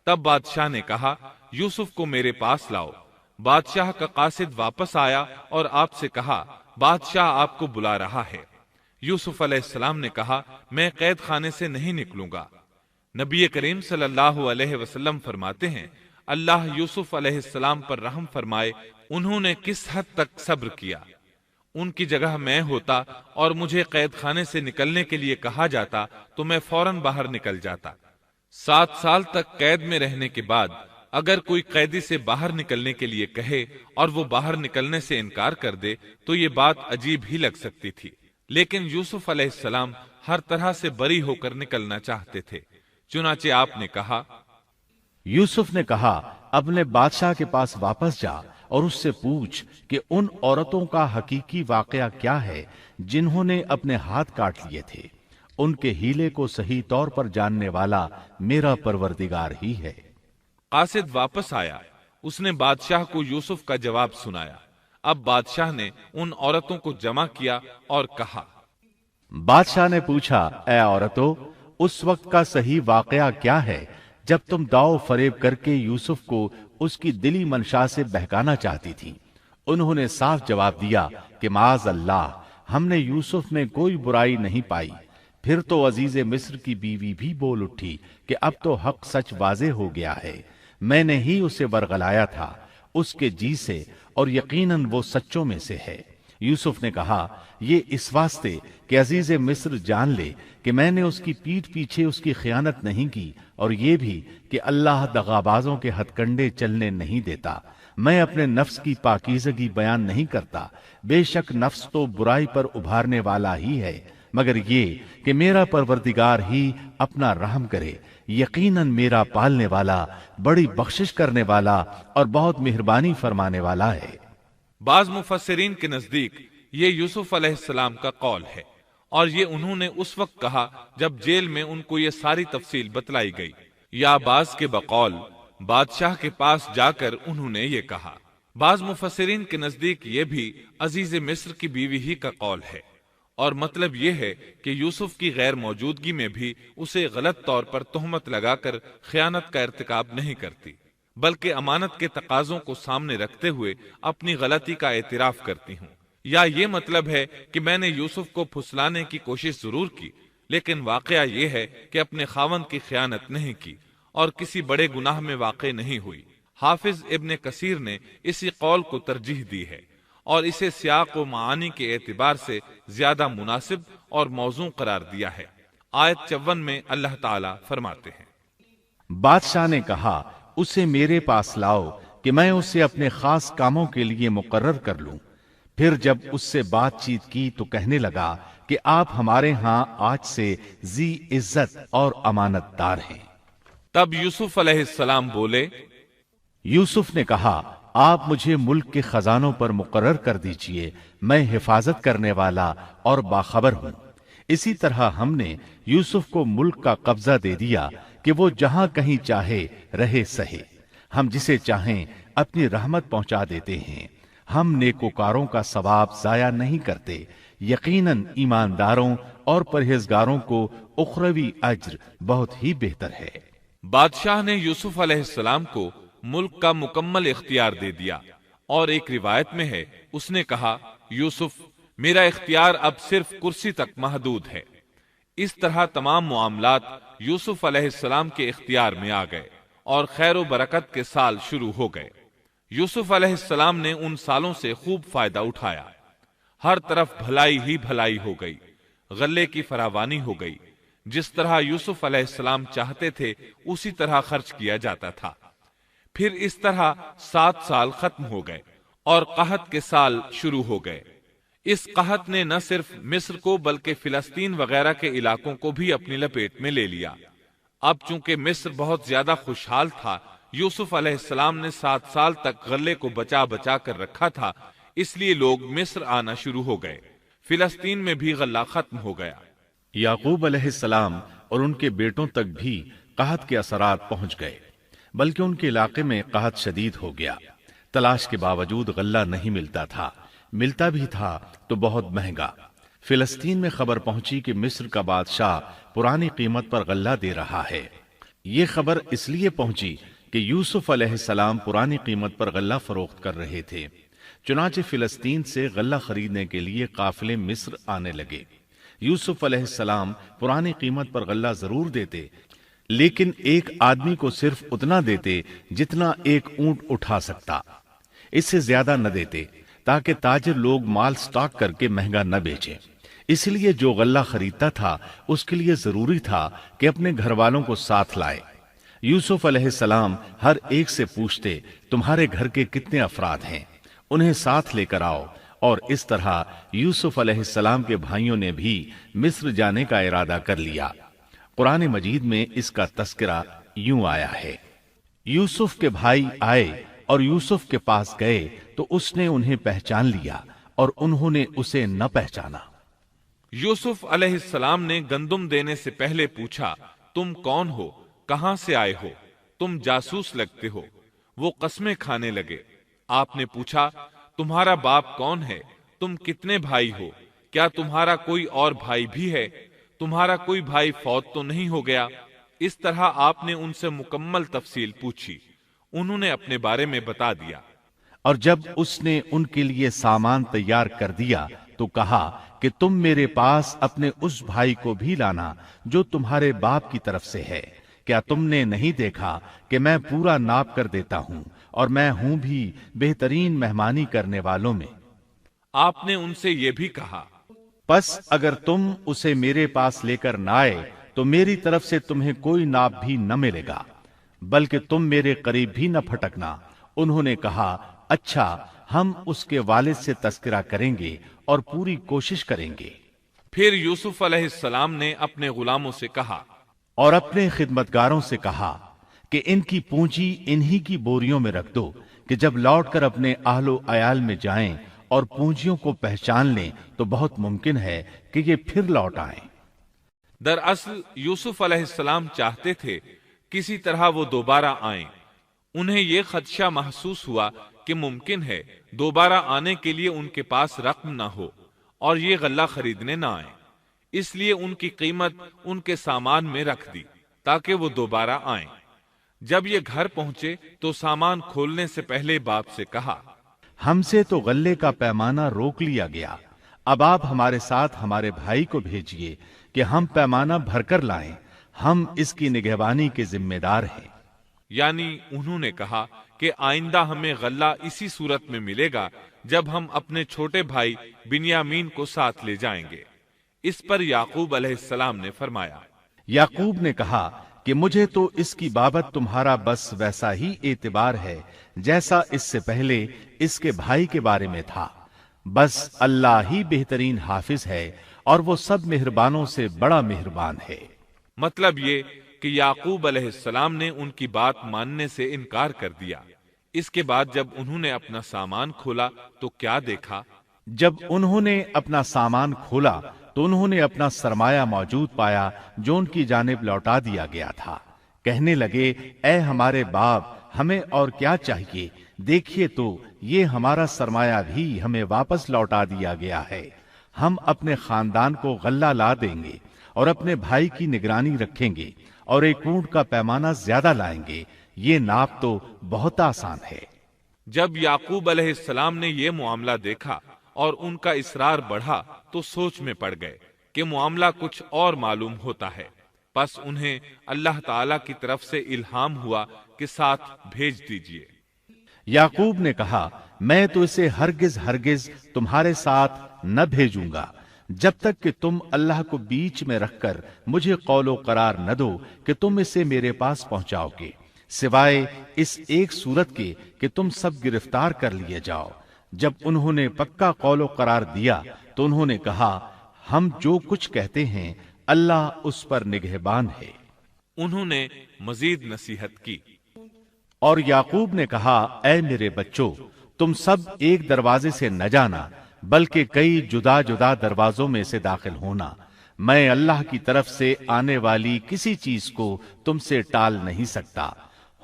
تب بادشاہ نے کہا، یوسف کو میرے پاس لاؤ۔ بادشاہ کا قاصد واپس آیا اور آپ سے کہا، بادشاہ آپ کو بلا رہا ہے۔ یوسف علیہ السلام نے کہا، میں قید خانے سے نہیں نکلوں گا۔ نبی کریم صلی اللہ علیہ وسلم فرماتے ہیں، اللہ یوسف علیہ السلام پر رحم فرمائے، انہوں نے کس حد تک صبر کیا۔ ان کی جگہ میں ہوتا اور مجھے قید خانے سے نکلنے کے لیے کہا جاتا تو میں فوراً باہر نکل جاتا۔ 7 سال تک قید میں رہنے کے بعد اگر کوئی قیدی سے باہر نکلنے کے لیے کہے اور وہ باہر نکلنے سے انکار کر دے تو یہ بات عجیب ہی لگ سکتی تھی، لیکن یوسف علیہ السلام ہر طرح سے بری ہو کر نکلنا چاہتے تھے۔ چنانچہ آپ نے کہا، یوسف نے کہا، اپنے بادشاہ کے پاس واپس جا اور اس سے پوچھ کہ ان عورتوں کا حقیقی واقعہ کیا ہے جنہوں نے اپنے ہاتھ کاٹ لیے تھے۔ ان کے ہیلے کو صحیح طور پر جاننے والا میرا پروردگار ہی ہے۔ قاصد واپس آیا، اس نے بادشاہ کو یوسف کا جواب سنایا۔ اب بادشاہ نے ان عورتوں کو جمع کیا اور کہا، بادشاہ نے پوچھا، اے عورتوں، اس وقت کا صحیح واقعہ کیا ہے جب تم داؤ فریب کر کے یوسف کو اس کی دلی منشا سے بہکانا چاہتی تھی؟ انہوں نے صاف جواب دیا کہ معاذ اللہ، ہم نے یوسف میں کوئی برائی نہیں پائی۔ پھر تو عزیز مصر کی بیوی بھی بول اٹھی کہ اب تو حق سچ واضح ہو گیا ہے، میں نے ہی اسے ورغلایا تھا اس کے جی سے، اور یقیناً وہ سچوں میں سے ہے۔ یوسف نے کہا، یہ اس واسطے کہ عزیز مصر جان لے کہ میں نے اس کی پیٹھ پیچھے اس کی خیانت نہیں کی، اور یہ بھی کہ اللہ دغابازوں کے ہتھ کنڈے چلنے نہیں دیتا۔ میں اپنے نفس کی پاکیزگی بیان نہیں کرتا، بے شک نفس تو برائی پر ابھارنے والا ہی ہے، مگر یہ کہ میرا پروردگار ہی اپنا رحم کرے، یقیناً میرا پالنے والا، بڑی بخشش کرنے والا اور بہت مہربانی فرمانے والا ہے۔ بعض مفسرین کے نزدیک یہ یوسف علیہ السلام کا قول ہے، اور یہ انہوں نے اس وقت کہا جب جیل میں ان کو یہ ساری تفصیل بتلائی گئی، یا بعض کے بقول بادشاہ کے پاس جا کر انہوں نے یہ کہا۔ بعض مفسرین کے نزدیک یہ بھی عزیز مصر کی بیوی ہی کا قول ہے، اور مطلب یہ ہے کہ یوسف کی غیر موجودگی میں بھی اسے غلط طور پر تہمت لگا کر خیانت کا ارتکاب نہیں کرتی۔ بلکہ امانت کے تقاضوں کو سامنے رکھتے ہوئے اپنی غلطی کا اعتراف کرتی ہوں، یا یہ مطلب ہے کہ میں نے یوسف کو پھسلانے کی کوشش ضرور کی، لیکن واقعہ یہ ہے کہ اپنے خاوند کی خیانت نہیں کی اور کسی بڑے گناہ میں واقع نہیں ہوئی۔ حافظ ابن کثیر نے اسی قول کو ترجیح دی ہے اور اسے سیاق و معانی کے اعتبار سے زیادہ مناسب اور موزوں قرار دیا ہے۔ آیت 54 میں اللہ تعالی فرماتے ہیں، بادشاہ نے کہا اسے میرے پاس لاؤ کہ میں اسے اپنے خاص کاموں کے لیے مقرر کر لوں۔ پھر جب اس سے بات چیت کی تو کہنے لگا کہ آپ ہمارے ہاں آج سے ذی عزت اور امانت دار ہیں۔ تب یوسف علیہ السلام بولے، یوسف نے کہا آپ مجھے ملک کے خزانوں پر مقرر کر دیجئے، میں حفاظت کرنے والا اور باخبر ہوں۔ اسی طرح ہم نے یوسف کو ملک کا قبضہ دے دیا کہ وہ جہاں کہیں چاہے رہے سہے، ہم جسے چاہیں اپنی رحمت پہنچا دیتے ہیں، ہم نیکوکاروں کا ثواب ضائع نہیں کرتے، یقیناً ایمانداروں اور پرہیزگاروں کو اخروی اجر بہت ہی بہتر ہے۔ بادشاہ نے یوسف علیہ السلام کو ملک کا مکمل اختیار دے دیا، اور ایک روایت میں ہے اس نے کہا، یوسف میرا اختیار اب صرف کرسی تک محدود ہے۔ اس طرح تمام معاملات یوسف علیہ السلام کے اختیار میں آ گئے اور خیر و برکت کے سال شروع ہو گئے۔ یوسف علیہ السلام نے ان سالوں سے خوب فائدہ اٹھایا، ہر طرف بھلائی ہی بھلائی ہو گئی، غلے کی فراوانی ہو گئی، جس طرح یوسف علیہ السلام چاہتے تھے اسی طرح خرچ کیا جاتا تھا۔ پھر اس طرح 7 سال ختم ہو گئے اور قحط کے سال شروع ہو گئے۔ اس قحط نے نہ صرف مصر کو بلکہ فلسطین وغیرہ کے علاقوں کو بھی اپنی لپیٹ میں لے لیا۔ اب چونکہ مصر بہت زیادہ خوشحال تھا، یوسف علیہ السلام نے 7 سال تک غلے کو بچا بچا کر رکھا تھا، اس لیے لوگ مصر آنا شروع ہو گئے۔ فلسطین میں بھی غلہ ختم ہو گیا۔ یعقوب علیہ السلام اور ان کے بیٹوں تک بھی قحط کے اثرات پہنچ گئے، بلکہ ان کے علاقے میں قحط شدید ہو گیا۔ تلاش کے باوجود غلہ نہیں ملتا تھا، ملتا بھی تھا تو بہت مہنگا۔ فلسطین میں خبر پہنچی کہ مصر کا بادشاہ پرانی قیمت پر غلہ دے رہا ہے۔ یہ خبر اس لیے پہنچی کہ یوسف علیہ السلام پرانی قیمت پر غلہ فروخت کر رہے تھے، چنانچہ فلسطین سے غلہ خریدنے کے لیے قافلے مصر آنے لگے۔ یوسف علیہ السلام پرانی قیمت پر غلہ ضرور دیتے، لیکن ایک آدمی کو صرف اتنا دیتے جتنا ایک اونٹ اٹھا سکتا، اس سے زیادہ نہ دیتے، تاکہ تاجر لوگ مال سٹاک کر کے مہنگا نہ بیچیں۔ اس لیے جو غلہ خریدتا تھا اس کے لیے ضروری تھا کہ اپنے گھر والوں کو ساتھ لائے۔ یوسف علیہ السلام ہر ایک سے پوچھتے تمہارے گھر کے کتنے افراد ہیں، انہیں ساتھ لے کر آؤ، اور اس طرح یوسف علیہ السلام کے بھائیوں نے بھی مصر جانے کا ارادہ کر لیا۔ قرآن مجید میں اس کا تذکرہ یوں آیا ہے، یوسف کے بھائی آئے اور یوسف کے پاس گئے تو اس نے انہیں پہچان لیا اور انہوں نے اسے نہ پہچانا۔ یوسف علیہ السلام نے گندم دینے سے پہلے پوچھا، تم کون ہو، کہاں سے آئے ہو، تم جاسوس لگتے ہو۔ وہ قسمیں کھانے لگے۔ آپ نے پوچھا، تمہارا باپ کون ہے، تم کتنے بھائی ہو، کیا تمہارا کوئی اور بھائی بھی ہے، تمہارا کوئی بھائی فوت تو نہیں ہو گیا؟ اس طرح آپ نے ان سے مکمل تفصیل پوچھی، انہوں نے اپنے بارے میں بتا دیا۔ اور جب اس نے ان کے لیے سامان تیار کر دیا تو کہا کہ تم میرے پاس اپنے اس بھائی کو بھی لانا جو تمہارے باپ کی طرف سے ہے۔ کیا تم نے نہیں دیکھا کہ میں پورا ناپ کر دیتا ہوں، اور میں ہوں بھی بہترین مہمانی کرنے والوں میں۔ آپ نے ان سے یہ بھی کہا، پس اگر تم اسے میرے پاس لے کر نہ آئے تو میری طرف سے تمہیں کوئی ناپ بھی نہ ملے گا، بلکہ تم میرے قریب بھی نہ پھٹکنا۔ انہوں نے کہا، اچھا، ہم اس کے والد سے تذکرہ کریں گے اور پوری کوشش کریں گے۔ پھر یوسف علیہ السلام نے اپنے غلاموں سے کہا اور اپنے خدمتگاروں سے کہا کہ ان کی پونجی انہی کی بوریوں میں رکھ دو، کہ جب لوٹ کر اپنے اہل و عیال میں جائیں اور پونجیوں کو پہچان لیں تو بہت ممکن ہے کہ یہ پھر لوٹ آئیں۔ دراصل یوسف علیہ السلام چاہتے تھے کسی طرح وہ دوبارہ آئیں۔ انہیں یہ خدشہ محسوس ہوا کہ ممکن ہے دوبارہ آنے کے لیے ان کے پاس رقم نہ ہو اور یہ غلہ خریدنے نہ آئیں، اس لیے ان کی قیمت ان کے سامان میں رکھ دی تاکہ وہ دوبارہ آئیں۔ جب یہ گھر پہنچے تو سامان کھولنے سے پہلے باپ سے کہا، ہم سے تو غلے کا پیمانہ روک لیا گیا، اب آپ ہمارے ساتھ ہمارے بھائی کو بھیجیے کہ ہم پیمانہ بھر کر لائیں، ہم اس کی نگہبانی کے ذمہ دار ہیں۔ یعنی انہوں نے کہا کہ آئندہ ہمیں غلہ اسی صورت میں ملے گا جب ہم اپنے چھوٹے بھائی بنیامین کو ساتھ لے جائیں گے۔ اس پر یعقوب علیہ السلام نے فرمایا، یعقوب نے کہا کہ مجھے تو اس کی بابت تمہارا بس ویسا ہی اعتبار ہے جیسا اس سے پہلے اس کے بھائی کے بارے میں تھا، بس اللہ ہی بہترین حافظ ہے اور وہ سب مہربانوں سے بڑا مہربان ہے۔ مطلب یہ کہ یعقوب علیہ السلام نے ان کی بات ماننے سے انکار کر دیا۔ اس کے بعد جب انہوں نے اپنا سامان کھولا تو کیا دیکھا؟ جب انہوں نے اپنا سامان کھولا تو انہوں نے اپنا سرمایہ موجود پایا جو ان کی جانب لوٹا دیا گیا تھا۔ کہنے لگے، اے ہمارے باپ، ہمیں اور کیا چاہیے؟ دیکھیے تو یہ ہمارا سرمایہ بھی ہمیں واپس لوٹا دیا گیا ہے۔ ہم اپنے خاندان کو غلہ لا دیں گے اور اپنے بھائی کی نگرانی رکھیں گے اور ایک اونٹ کا پیمانہ زیادہ لائیں گے، یہ ناپ تو بہت آسان ہے۔ جب یعقوب علیہ السلام نے یہ معاملہ دیکھا اور ان کا اصرار بڑھا تو سوچ میں پڑ گئے کہ معاملہ کچھ اور معلوم ہوتا ہے، پس انہیں اللہ تعالی کی طرف سے الہام ہوا کہ ساتھ بھیج دیجیے۔ یعقوب نے کہا، میں تو اسے ہرگز تمہارے ساتھ نہ بھیجوں گا جب تک کہ تم اللہ کو بیچ میں رکھ کر مجھے قول و قرار نہ دو کہ تم اسے میرے پاس پہنچاؤ گے، سوائے اس ایک صورت کے کہ تم سب گرفتار کر لیے جاؤ۔ جب انہوں نے پکا قول و قرار دیا تو انہوں نے کہا، ہم جو کچھ کہتے ہیں اللہ اس پر نگہبان ہے۔ انہوں نے مزید نصیحت کی، اور یعقوب نے کہا، اے میرے بچوں، تم سب ایک دروازے سے نہ جانا بلکہ کئی جدا جدا دروازوں میں سے داخل ہونا، میں اللہ کی طرف سے آنے والی کسی چیز کو تم سے ٹال نہیں سکتا،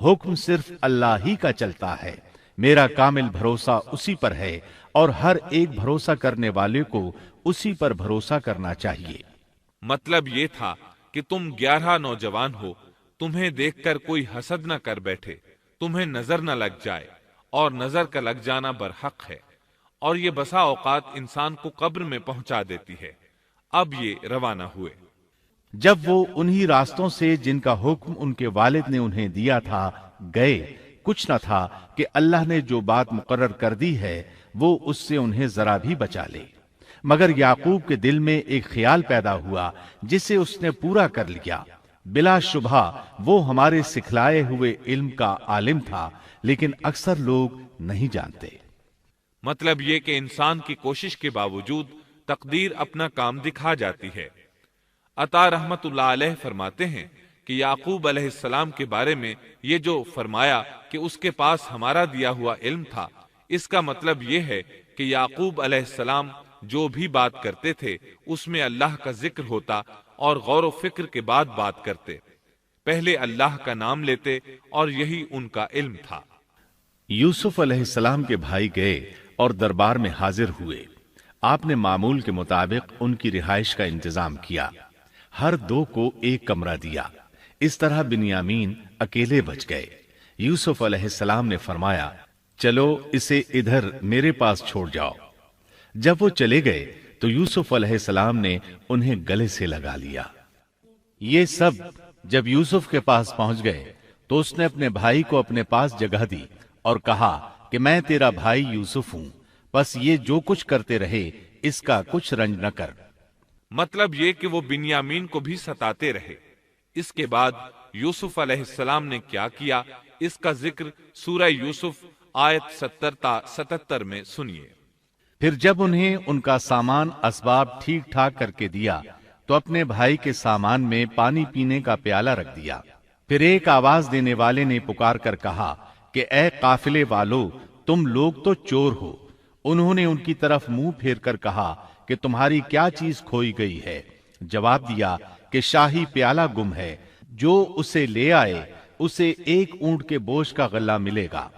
حکم صرف اللہ ہی کا چلتا ہے، میرا کامل بھروسہ اسی پر ہے اور ہر ایک بھروسہ کرنے والے کو اسی پر بھروسہ کرنا چاہیے۔ مطلب یہ تھا کہ تم 11 نوجوان ہو، تمہیں دیکھ کر کوئی حسد نہ کر بیٹھے، تمہیں نظر نہ لگ جائے، اور نظر کا لگ جانا برحق ہے، اور یہ بسا اوقات انسان کو قبر میں پہنچا دیتی ہے۔ اب یہ روانہ ہوئے۔ جب وہ انہی راستوں سے جن کا حکم ان کے والد نے انہیں دیا تھا گئے، کچھ نہ تھا کہ اللہ نے جو بات مقرر کر دی ہے وہ اس سے انہیں ذرا بھی بچا لے، مگر یعقوب کے دل میں ایک خیال پیدا ہوا جسے اس نے پورا کر لیا۔ بلا شبہ وہ ہمارے سکھلائے ہوئے علم کا عالم تھا، لیکن اکثر لوگ نہیں جانتے۔ مطلب یہ کہ انسان کی کوشش کے باوجود تقدیر اپنا کام دکھا جاتی ہے۔ عطا رحمت اللہ علیہ فرماتے ہیں کہ یعقوب علیہ السلام کے بارے میں یہ جو فرمایا کہ اس کے پاس ہمارا دیا ہوا علم تھا، اس کا مطلب یہ ہے کہ یعقوب علیہ السلام جو بھی بات کرتے تھے اس میں اللہ کا ذکر ہوتا اور غور و فکر کے بعد بات کرتے، پہلے اللہ کا نام لیتے، اور یہی ان کا علم تھا۔ یوسف علیہ السلام کے بھائی گئے اور دربار میں حاضر ہوئے۔ آپ نے معمول کے مطابق ان کی رہائش کا انتظام کیا، ہر دو کو ایک کمرہ دیا، اس طرح بنیامین اکیلے بچ گئے۔ یوسف علیہ السلام نے فرمایا، چلو اسے ادھر میرے پاس چھوڑ جاؤ۔ جب وہ چلے گئے تو یوسف علیہ السلام نے انہیں گلے سے لگا لیا۔ یہ سب جب یوسف کے پاس پہنچ گئے تو اس نے اپنے بھائی کو اپنے پاس جگہ دی اور کہا کہ میں تیرا بھائی یوسف ہوں، بس یہ جو کچھ کرتے رہے اس کا کچھ رنج نہ کر۔ مطلب یہ کہ وہ بنیامین کو بھی ستاتے رہے۔ اس کے بعد یوسف علیہ السلام نے کیا کیا، اس کا ذکر سورہ یوسف آیت 70 تا 77 میں سنیے۔ پھر جب انہیں ان کا سامان اسباب ٹھیک ٹھاک کر کے دیا تو اپنے بھائی کے سامان میں پانی پینے کا پیالہ رکھ دیا۔ پھر ایک آواز دینے والے نے پکار کر کہا کہ اے قافلے والو، تم لوگ تو چور ہو۔ انہوں نے ان کی طرف منہ پھیر کر کہا کہ تمہاری کیا چیز کھوئی گئی ہے؟ جواب دیا کہ شاہی پیالہ گم ہے، جو اسے لے آئے اسے ایک اونٹ کے بوجھ کا غلہ ملے گا،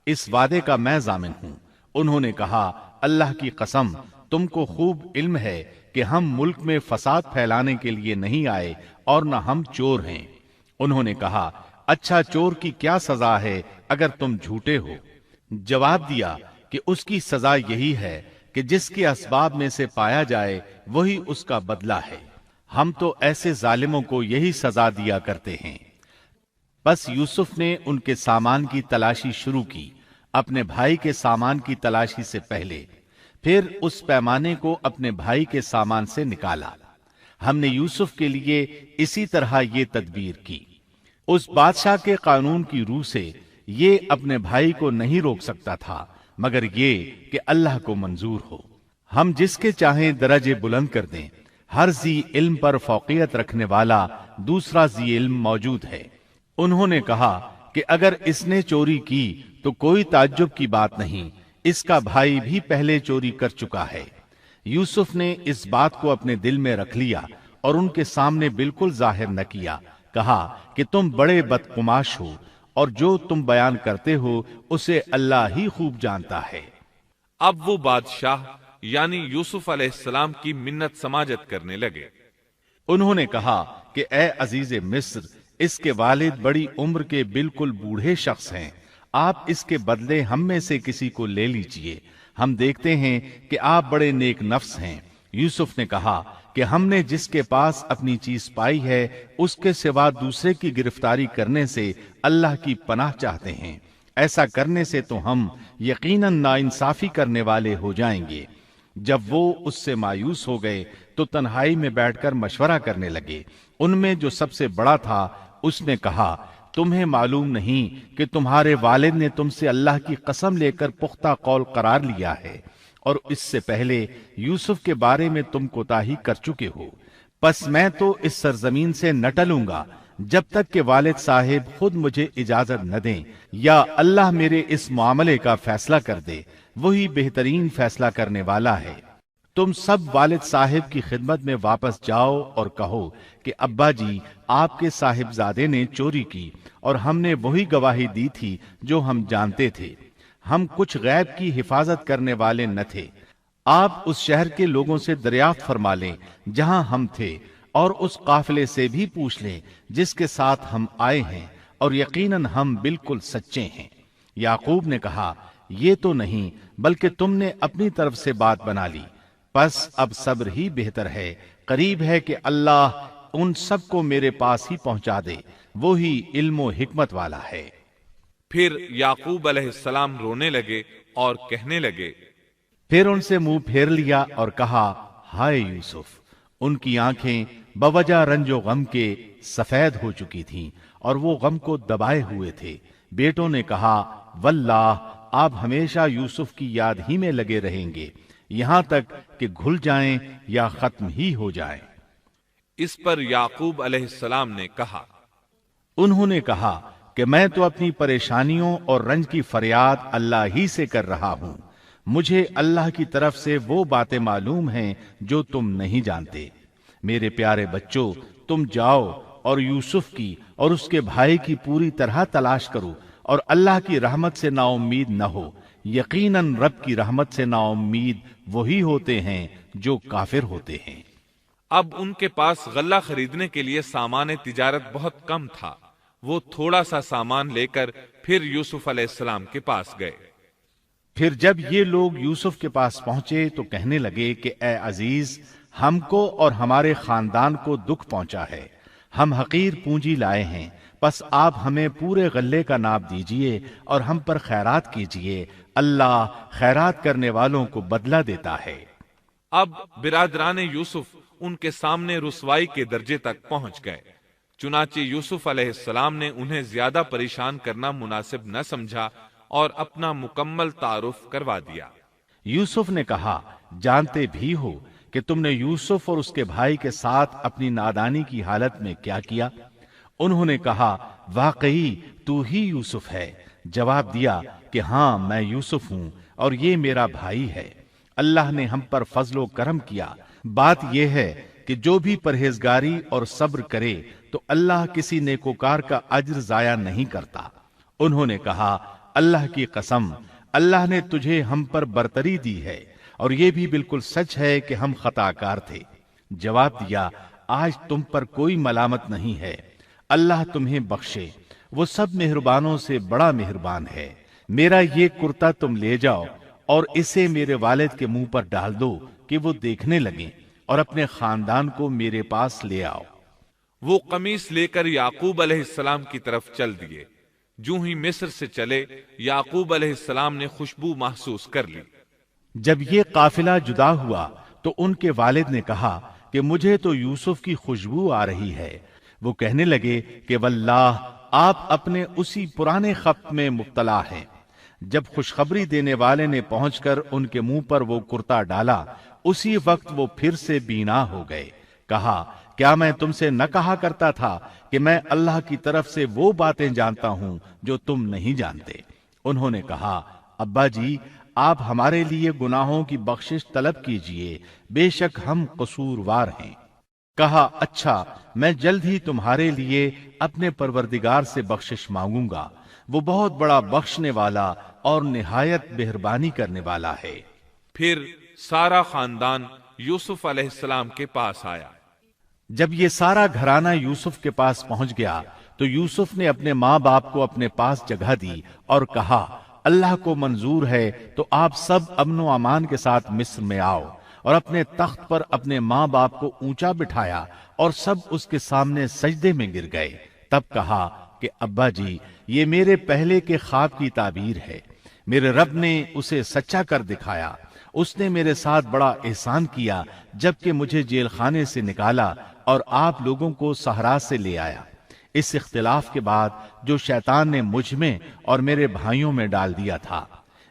اس وعدے کا میں ضامن ہوں۔ انہوں نے کہا، اللہ کی قسم، تم کو خوب علم ہے کہ ہم ملک میں فساد پھیلانے کے لیے نہیں آئے اور نہ ہم چور ہیں۔ انہوں نے کہا، اچھا چور کی کیا سزا ہے اگر تم جھوٹے ہو؟ جواب دیا کہ اس کی سزا یہی ہے کہ جس کے اسباب میں سے پایا جائے وہی اس کا بدلہ ہے۔ ہم تو ایسے ظالموں کو یہی سزا دیا کرتے ہیں۔ بس یوسف نے ان کے سامان کی تلاشی شروع کی، اپنے بھائی کے سامان کی تلاشی سے پہلے، پھر اس پیمانے کو اپنے بھائی کے سامان سے نکالا۔ ہم نے یوسف کے لیے اسی طرح یہ تدبیر کی۔ اس بادشاہ کے قانون کی روح سے یہ اپنے بھائی کو نہیں روک سکتا تھا مگر یہ کہ اللہ کو منظور ہو۔ ہم جس کے چاہیں درجے بلند کر دیں، ہر ذی علم پر فوقیت رکھنے والا دوسرا ذی علم موجود ہے۔ انہوں نے کہا کہ اگر اس نے چوری کی تو کوئی تعجب کی بات نہیں، اس کا بھائی بھی پہلے چوری کر چکا ہے۔ یوسف نے اس بات کو اپنے دل میں رکھ لیا اور ان کے سامنے بالکل ظاہر نہ کیا، کہا کہ تم بڑے بدقماش ہو اور جو تم بیان کرتے ہو اسے اللہ ہی خوب جانتا ہے۔ اب وہ بادشاہ یعنی یوسف علیہ السلام کی منت سماجت کرنے لگے۔ انہوں نے کہا کہ اے عزیز مصر، اس کے والد بڑی عمر کے بالکل بوڑھے شخص ہیں، آپ اس کے بدلے ہم میں سے کسی کو لے لیجئے، ہم دیکھتے ہیں کہ آپ بڑے نیک نفس ہیں۔ یوسف نے کہا کہ ہم نے جس کے پاس اپنی چیز پائی ہے اس کے سوا دوسرے کی گرفتاری کرنے سے اللہ کی پناہ چاہتے ہیں، ایسا کرنے سے تو ہم یقیناً ناانصافی کرنے والے ہو جائیں گے۔ جب وہ اس سے مایوس ہو گئے تو تنہائی میں بیٹھ کر مشورہ کرنے لگے۔ ان میں جو سب سے بڑا تھا اس نے کہا، تمہیں معلوم نہیں کہ تمہارے والد نے تم سے اللہ کی قسم لے کر پختہ قول قرار لیا ہے، اور اس سے پہلے یوسف کے بارے میں تم کوتاہی کر چکے ہو۔ پس میں تو اس سرزمین سے نہ ٹلوں گا جب تک کہ والد صاحب خود مجھے اجازت نہ دیں، یا اللہ میرے اس معاملے کا فیصلہ کر دے، وہی بہترین فیصلہ کرنے والا ہے۔ تم سب والد صاحب کی خدمت میں واپس جاؤ اور کہو کہ ابا جی، آپ کے صاحبزادے نے چوری کی اور ہم نے وہی گواہی دی تھی جو ہم جانتے تھے، ہم کچھ غیب کی حفاظت کرنے والے نہ تھے۔ آپ اس شہر کے لوگوں سے دریافت فرما لیں جہاں ہم تھے، اور اس قافلے سے بھی پوچھ لیں جس کے ساتھ ہم آئے ہیں، اور یقیناً ہم بالکل سچے ہیں۔ یعقوب نے کہا، یہ تو نہیں بلکہ تم نے اپنی طرف سے بات بنا لی، پس اب صبر ہی بہتر ہے، قریب ہے کہ اللہ ان سب کو میرے پاس ہی پہنچا دے، وہی علم و حکمت والا ہے۔ پھر یعقوب علیہ السلام رونے لگے اور کہنے لگے، پھر ان سے منہ پھیر لیا اور کہا، ہائے یوسف۔ ان کی آنکھیں بوجہ رنج و غم کے سفید ہو چکی تھیں اور وہ غم کو دبائے ہوئے تھے۔ بیٹوں نے کہا، واللہ آپ ہمیشہ یوسف کی یاد ہی میں لگے رہیں گے، یہاں تک کہ گھل جائیں یا ختم ہی ہو جائیں۔ اس پر یعقوب علیہ السلام نے کہا، انہوں نے کہا کہ میں تو اپنی پریشانیوں اور رنج کی فریاد اللہ ہی سے کر رہا ہوں، مجھے اللہ کی طرف سے وہ باتیں معلوم ہیں جو تم نہیں جانتے۔ میرے پیارے بچوں، تم جاؤ اور یوسف کی اور اس کے بھائی کی پوری طرح تلاش کرو، اور اللہ کی رحمت سے نا امید نہ ہو، یقیناً رب کی رحمت سے نا امید وہی ہوتے ہیں جو کافر ہوتے ہیں۔ اب ان کے پاس غلہ خریدنے کے لیے سامان تجارت بہت کم تھا۔ وہ تھوڑا سا سامان لے کر پھر یوسف علیہ السلام کے پاس گئے۔ پھر جب یہ لوگ یوسف کے پاس پہنچے تو کہنے لگے کہ اے عزیز، ہم کو اور ہمارے خاندان کو دکھ پہنچا ہے، ہم حقیر پونجی لائے ہیں، پس آپ ہمیں پورے غلے کا ناپ دیجئے اور ہم پر خیرات کیجئے، اللہ خیرات کرنے والوں کو بدلہ دیتا ہے۔ اب برادران یوسف ان کے سامنے رسوائی کے درجے تک پہنچ گئے، چنانچہ یوسف علیہ السلام نے انہیں زیادہ پریشان کرنا مناسب نہ سمجھا اور اپنا مکمل تعارف کروا دیا۔ یوسف نے کہا، جانتے بھی ہو کہ تم نے یوسف اور اس کے بھائی کے ساتھ اپنی نادانی کی حالت میں کیا کیا؟ انہوں نے کہا، واقعی تو ہی یوسف ہے۔ جواب دیا کہ ہاں، میں یوسف ہوں اور یہ میرا بھائی ہے۔ اللہ نے ہم پر فضل و کرم کیا۔ بات یہ ہے کہ جو بھی پرہیزگاری اور صبر کرے تو اللہ کسی نیکوکار کا اجر ضائع نہیں کرتا۔ انہوں نے کہا، اللہ کی قسم، اللہ نے تجھے ہم پر برتری دی ہے، اور یہ بھی بالکل سچ ہے کہ ہم خطا کار تھے۔ جواب دیا، آج تم پر کوئی ملامت نہیں ہے، اللہ تمہیں بخشے۔ وہ سب مہربانوں سے بڑا مہربان ہے۔ میرا یہ کرتا تم لے جاؤ اور اسے میرے والد کے منہ پر ڈال دو کہ وہ دیکھنے لگیں، اور اپنے خاندان کو میرے پاس لے آؤ۔ وہ قمیص لے کر یعقوب علیہ السلام کی طرف چل دیے۔ جو ہی مصر سے چلے، یعقوب علیہ السلام نے خوشبو محسوس کر لی۔ جب یہ قافلہ جدا ہوا تو ان کے والد نے کہا کہ مجھے تو یوسف کی خوشبو آ رہی ہے۔ وہ کہنے لگے کہ واللہ آپ اپنے اسی پرانے خط میں مبتلا ہیں۔ جب خوشخبری دینے والے نے پہنچ کر ان کے منہ پر وہ کرتا ڈالا، اسی وقت وہ پھر سے بینا ہو گئے۔ کہا، کیا میں تم سے نہ کہا کرتا تھا کہ میں اللہ کی طرف سے وہ باتیں جانتا ہوں جو تم نہیں جانتے؟ انہوں نے کہا، ابا جی، آپ ہمارے لیے گناہوں کی بخشش طلب کیجئے، بے شک ہم قصوروار ہیں۔ کہا، اچھا، میں جلد ہی تمہارے لیے اپنے پروردگار سے بخشش مانگوں گا، وہ بہت بڑا بخشنے والا اور نہایت مہربانی کرنے والا ہے۔ پھر سارا خاندان یوسف علیہ السلام کے پاس آیا۔ جب یہ سارا گھرانہ یوسف کے پاس پہنچ گیا تو یوسف نے اپنے ماں باپ کو اپنے پاس جگہ دی اور کہا، اللہ کو منظور ہے تو آپ سب امن و امان کے ساتھ مصر میں آؤ، اور اپنے تخت پر اپنے ماں باپ کو اونچا بٹھایا اور سب اس کے سامنے سجدے میں گر گئے۔ تب کہا کہ ابا جی، یہ میرے پہلے کے خواب کی تعبیر ہے، میرے رب نے اسے سچا کر دکھایا۔ اس نے میرے ساتھ بڑا احسان کیا جبکہ مجھے جیل خانے سے نکالا اور آپ لوگوں کو صحرا سے لے آیا۔ اس اختلاف کے بعد جو شیطان نے مجھ میں اور میرے بھائیوں میں ڈال دیا تھا،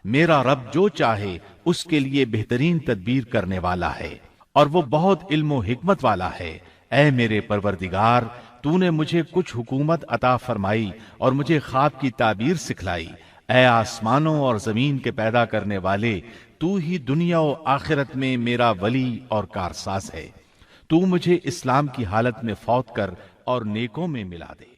میرا رب جو چاہے اس کے لیے بہترین تدبیر کرنے والا ہے، اور وہ بہت علم و حکمت والا ہے۔ اے میرے پروردگار، تو نے مجھے کچھ حکومت عطا فرمائی اور مجھے خواب کی تعبیر سکھلائی۔ اے آسمانوں اور زمین کے پیدا کرنے والے، تو ہی دنیا و آخرت میں میرا ولی اور کارساز ہے۔ تو مجھے اسلام کی حالت میں فوت کر اور نیکوں میں ملا دے۔